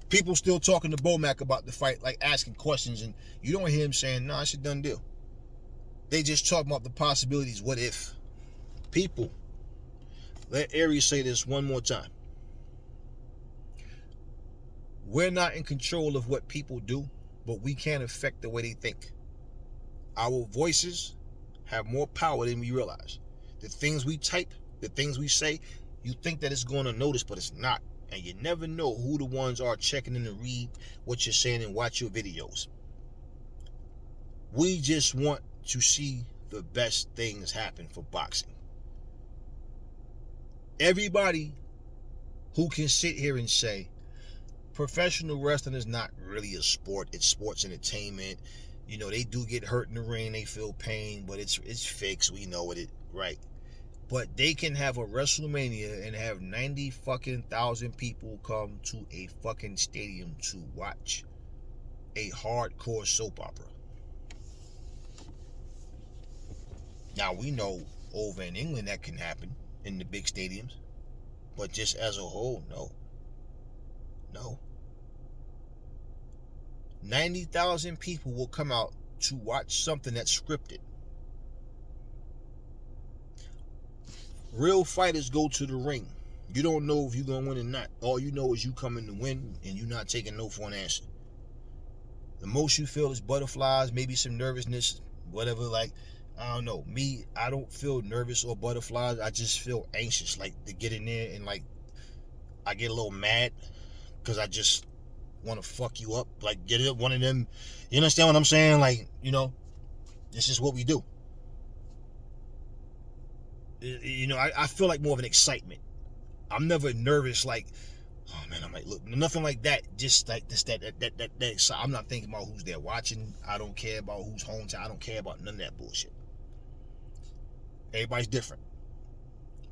People still talking to Bomac about the fight, like asking questions, and you don't hear him saying, nah, it's a done deal. They just talking about the possibilities, what if. People, let Aries say this one more time. We're not in control of what people do, but we can affect the way they think. Our voices have more power than we realize. The things we type, the things we say, you think that it's going to notice, but it's not. And you never know who the ones are checking in to read what you're saying and watch your videos. We just want to see the best things happen for boxing. Everybody who can sit here and say, professional wrestling is not really a sport, it's sports entertainment. You know, they do get hurt in the ring, they feel pain, but it's fixed, we know it, right? But they can have a WrestleMania and have 90 fucking thousand people come to a fucking stadium to watch a hardcore soap opera. Now, we know over in England that can happen in the big stadiums, but just as a whole, no. 90,000 people will come out to watch something that's scripted. Real fighters go to the ring. You don't know if you're going to win or not. All you know is you coming to win and you're not taking no for an answer. The most you feel is butterflies, maybe some nervousness, whatever. Like, I don't know. Me, I don't feel nervous or butterflies. I just feel anxious, like, to get in there, and, like, I get a little mad because I just want to fuck you up. Like, get it, one of them. You understand what I'm saying? Like, you know, this is what we do. You know, I feel like more of an excitement. I'm never nervous, like, oh man, I might look, nothing like that. Just like this, that. I'm not thinking about who's there watching. I don't care about who's home. I don't care about none of that bullshit. Everybody's different.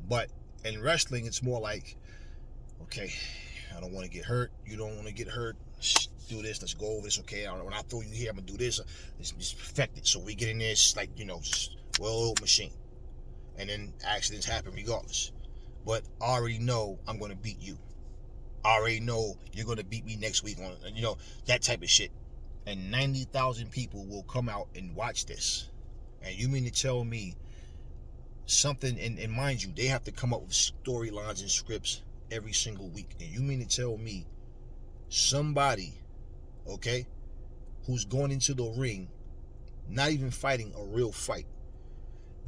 But in wrestling, it's more like, okay, I don't want to get hurt. You don't want to get hurt. Do this. Let's go over this. Okay, when I throw you here, I'm gonna do this. Just perfect it. So we get in there, it's like, you know, just well-oiled machine. And then accidents happen regardless. But I already know I'm going to beat you. I already know you're going to beat me next week on, you know, that type of shit. And 90,000 people will come out and watch this. And you mean to tell me something, and mind you, they have to come up with storylines and scripts every single week. And you mean to tell me somebody, okay, who's going into the ring, not even fighting a real fight,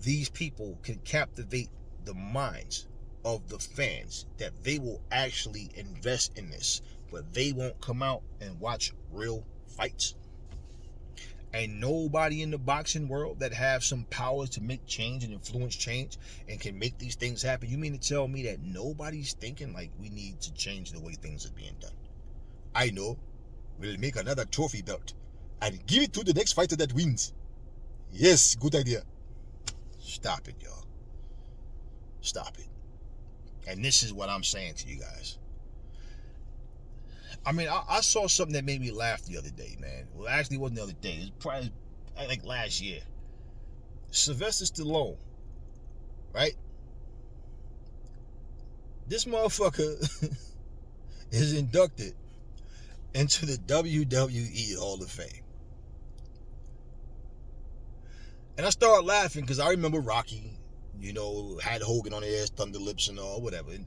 these people can captivate the minds of the fans that they will actually invest in this, but they won't come out and watch real fights? Ain't nobody in the boxing world that have some power to make change and influence change and can make these things happen. You mean to tell me that nobody's thinking like we need to change the way things are being done? I know. We'll make another trophy belt and give it to the next fighter that wins. Yes, good idea. Stop it, y'all. Stop it. And this is what I'm saying to you guys. I mean, I saw something that made me laugh the other day, man. Well, actually, it wasn't the other day. It was probably like last year. Sylvester Stallone, right? This motherfucker is inducted into the WWE Hall of Fame. And I started laughing because I remember Rocky, you know, had Hogan on his Thunder Lips and all, whatever. And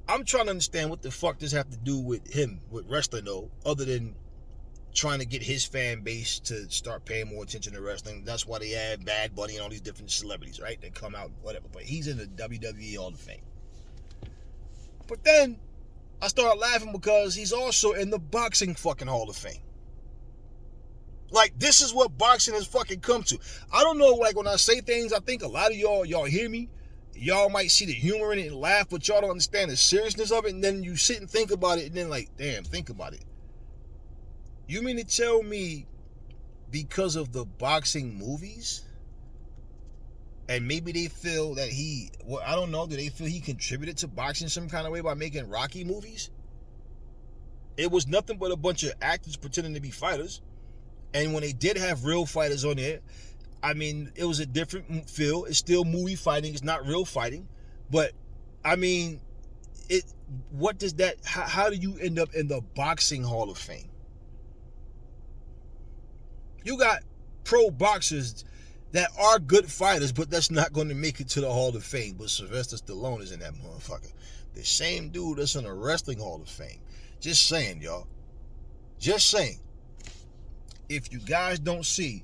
I'm trying to understand what the fuck this have to do with him, with wrestling, though, other than trying to get his fan base to start paying more attention to wrestling. That's why they have Bad Bunny and all these different celebrities, right? They come out, whatever. But he's in the WWE Hall of Fame. But then I started laughing because he's also in the boxing fucking Hall of Fame. Like, this is what boxing has fucking come to. I don't know, like, when I say things, I think a lot of y'all hear me. Y'all might see the humor in it and laugh, but y'all don't understand the seriousness of it. And then you sit and think about it, and then, like, damn, think about it. You mean to tell me because of the boxing movies, and maybe they feel that I don't know, do they feel he contributed to boxing some kind of way by making Rocky movies? It was nothing but a bunch of actors pretending to be fighters. And when they did have real fighters on there, I mean, it was a different feel. It's still movie fighting. It's not real fighting. But I mean, it. What does that? How do you end up in the Boxing Hall of Fame? You got pro boxers that are good fighters, but that's not going to make it to the Hall of Fame. But Sylvester Stallone is in that motherfucker. The same dude that's in the Wrestling Hall of Fame. Just saying, y'all. Just saying. If you guys don't see,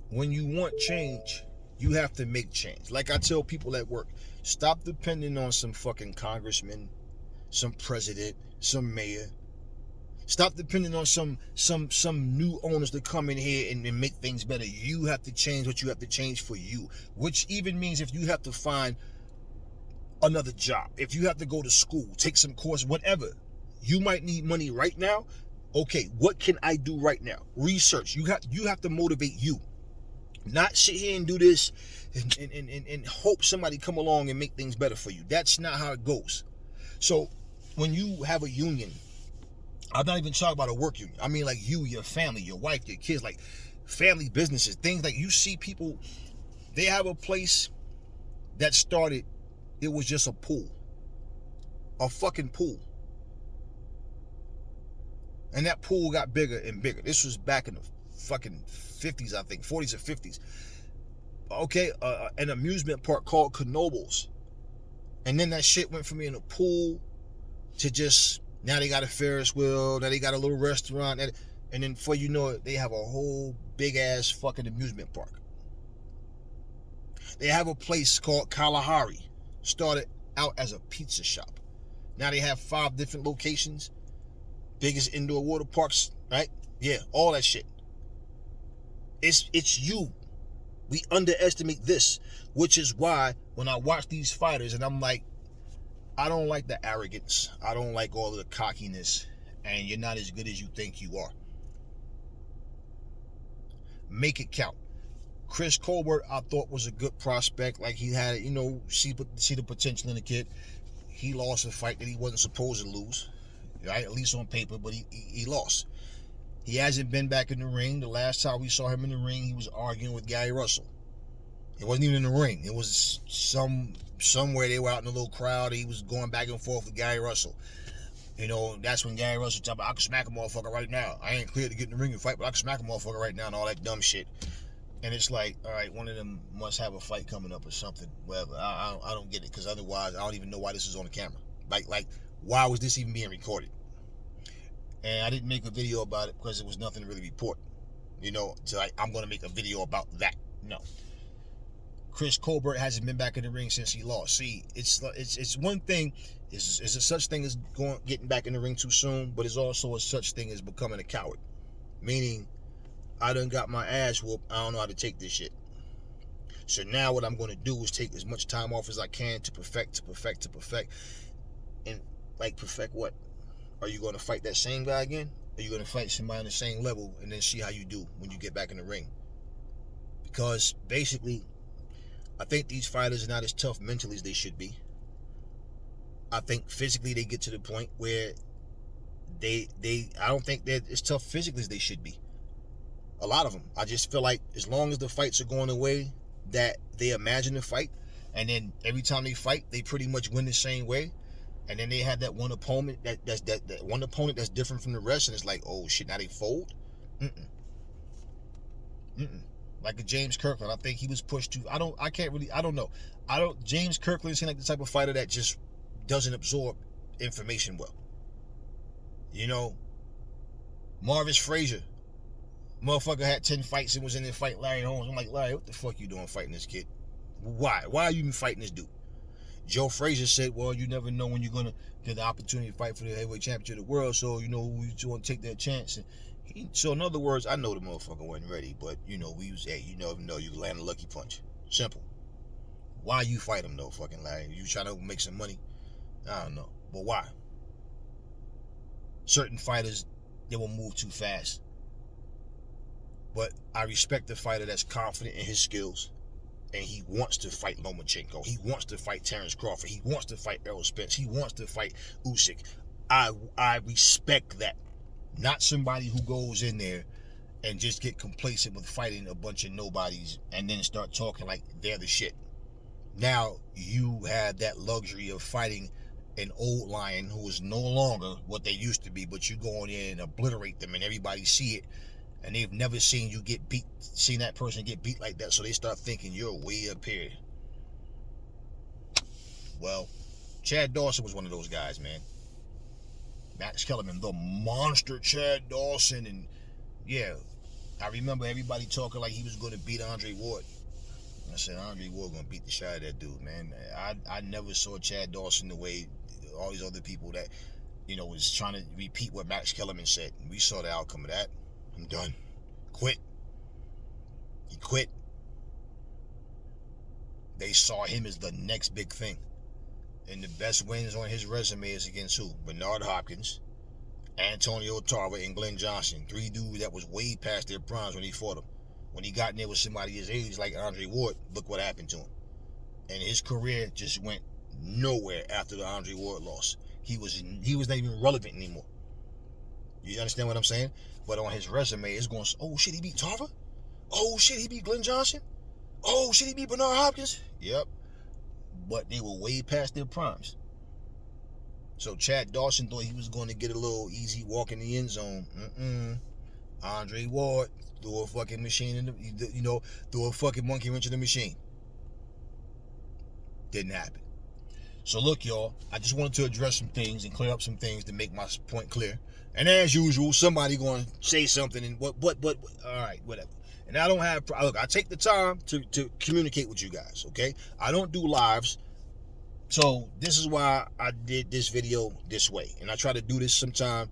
when you want change, you have to make change. Like I tell people at work, stop depending on some fucking congressman, some president, some mayor. Stop depending on some new owners to come in here and make things better. You have to change what you have to change for you, which even means if you have to find another job, if you have to go to school, take some course, whatever, you might need money right now. Okay, what can I do right now? Research. You have to motivate you, not sit here and do this and hope somebody come along and make things better for you. That's not how it goes. So when you have a union, I'm not even talking about a work union. I mean like you, your family, your wife, your kids, like family businesses, things like you see people, they have a place that started, it was just a pool. A fucking pool. And that pool got bigger and bigger. This was back in the fucking 50s, I think, 40s or 50s. Okay, an amusement park called Knoebels. And then that shit went from being a pool to just, now they got a Ferris wheel, now they got a little restaurant, and then before you know it, they have a whole big ass fucking amusement park. They have a place called Kalahari, started out as a pizza shop. Now they have 5 different locations, biggest indoor water parks, right? Yeah, all that shit. It's you. We underestimate this, which is why when I watch these fighters and I'm like, I don't like the arrogance. I don't like all of the cockiness. And you're not as good as you think you are. Make it count. Chris Colbert, I thought was a good prospect. Like he had, see the potential in the kid. He lost a fight that he wasn't supposed to lose, right? At least on paper, but he lost. He hasn't been back in the ring. The last time we saw him in the ring, he was arguing with Gary Russell. It wasn't even in the ring. It was somewhere they were out in a little crowd. He was going back and forth with Gary Russell. That's when Gary Russell talked about, I can smack a motherfucker right now. I ain't cleared to get in the ring and fight, but I can smack a motherfucker right now and all that dumb shit. And it's like, all right, one of them must have a fight coming up or something. Whatever. I don't get it, because otherwise I don't even know why this is on the camera. Like why was this even being recorded? And I didn't make a video about it because there was nothing to really report. So I'm going to make a video about that. No. Chris Colbert hasn't been back in the ring since he lost. See, it's one thing, is a such thing as getting back in the ring too soon, but it's also a such thing as becoming a coward. Meaning, I done got my ass whooped, I don't know how to take this shit. So now what I'm going to do is take as much time off as I can to perfect. And like, perfect what? Are you going to fight that same guy again? Are you going to fight somebody on the same level and then see how you do when you get back in the ring? Because basically, I think these fighters are not as tough mentally as they should be. I think physically they get to the point where I don't think they're as tough physically as they should be. A lot of them. I just feel like as long as the fights are going the way that they imagine the fight, and then every time they fight, they pretty much win the same way. And then they have that one opponent that one opponent that's different from the rest, and it's like, oh shit, now they fold. Like a James Kirkland, I think he was pushed to. I don't know. James Kirkland seems like the type of fighter that just doesn't absorb information well. Marvis Frazier, motherfucker had 10 fights and was in there fighting Larry Holmes. I'm like, Larry, what the fuck you doing fighting this kid? Why are you even fighting this dude? Joe Frazier said, well, you never know when you're going to get the opportunity to fight for the heavyweight championship of the world, so, we want to take that chance. And so, in other words, I know the motherfucker wasn't ready, but, you never know, you land a lucky punch. Simple. Why you fight him, though, fucking Larry? You trying to make some money? I don't know. But why? Certain fighters, they will move too fast. But I respect the fighter that's confident in his skills. And he wants to fight Lomachenko. He wants to fight Terrence Crawford. He wants to fight Errol Spence. He wants to fight Usyk. I respect that. Not somebody who goes in there and just get complacent with fighting a bunch of nobodies and then start talking like they're the shit. Now you have that luxury of fighting an old lion who is no longer what they used to be, but you go in there and obliterate them, and everybody see it, and they've never seen you get beat, seen that person get beat like that, so they start thinking you're way up here. Well, Chad Dawson was one of those guys, man. Max Kellerman, the monster Chad Dawson, and yeah, I remember everybody talking like he was going to beat Andre Ward. I said, Andre Ward going to beat the shit out of that dude, man. I never saw Chad Dawson the way all these other people that, was trying to repeat what Max Kellerman said. We saw the outcome of that. I'm done. Quit. He quit. They saw him as the next big thing. And the best wins on his resume is against who? Bernard Hopkins, Antonio Tarver, and Glenn Johnson. 3 dudes that was way past their primes when he fought them. When he got in there with somebody his age like Andre Ward, look what happened to him. And his career just went nowhere after the Andre Ward loss. He was not even relevant anymore. You understand what I'm saying? But on his resume, it's going, oh shit, he beat Tarver? Oh shit, he beat Glenn Johnson? Oh shit, he beat Bernard Hopkins? Yep. But they were way past their primes. So Chad Dawson thought he was going to get a little easy walk in the end zone. Andre Ward threw a fucking machine in the, threw a fucking monkey wrench in the machine. Didn't happen. So look, y'all, I just wanted to address some things and clear up some things to make my point clear. And as usual, somebody going to say something and what, all right, whatever. And I don't have, look, I take the time to communicate with you guys, okay? I don't do lives. So this is why I did this video this way. And I try to do this sometime,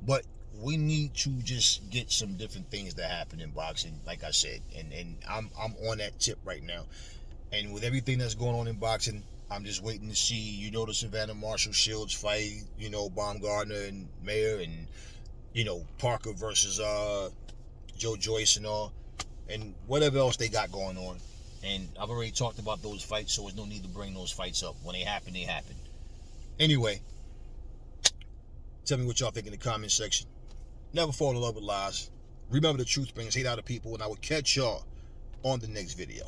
but we need to just get some different things that happen in boxing, like I said. And I'm on that tip right now. And with everything that's going on in boxing, I'm just waiting to see, the Savannah Marshall Shields fight, Baumgartner and Mayer, and, Parker versus Joe Joyce and all, and whatever else they got going on. And I've already talked about those fights, so there's no need to bring those fights up. When they happen, they happen. Anyway, tell me what y'all think in the comment section. Never fall in love with lies. Remember, the truth brings hate out of people, and I will catch y'all on the next video.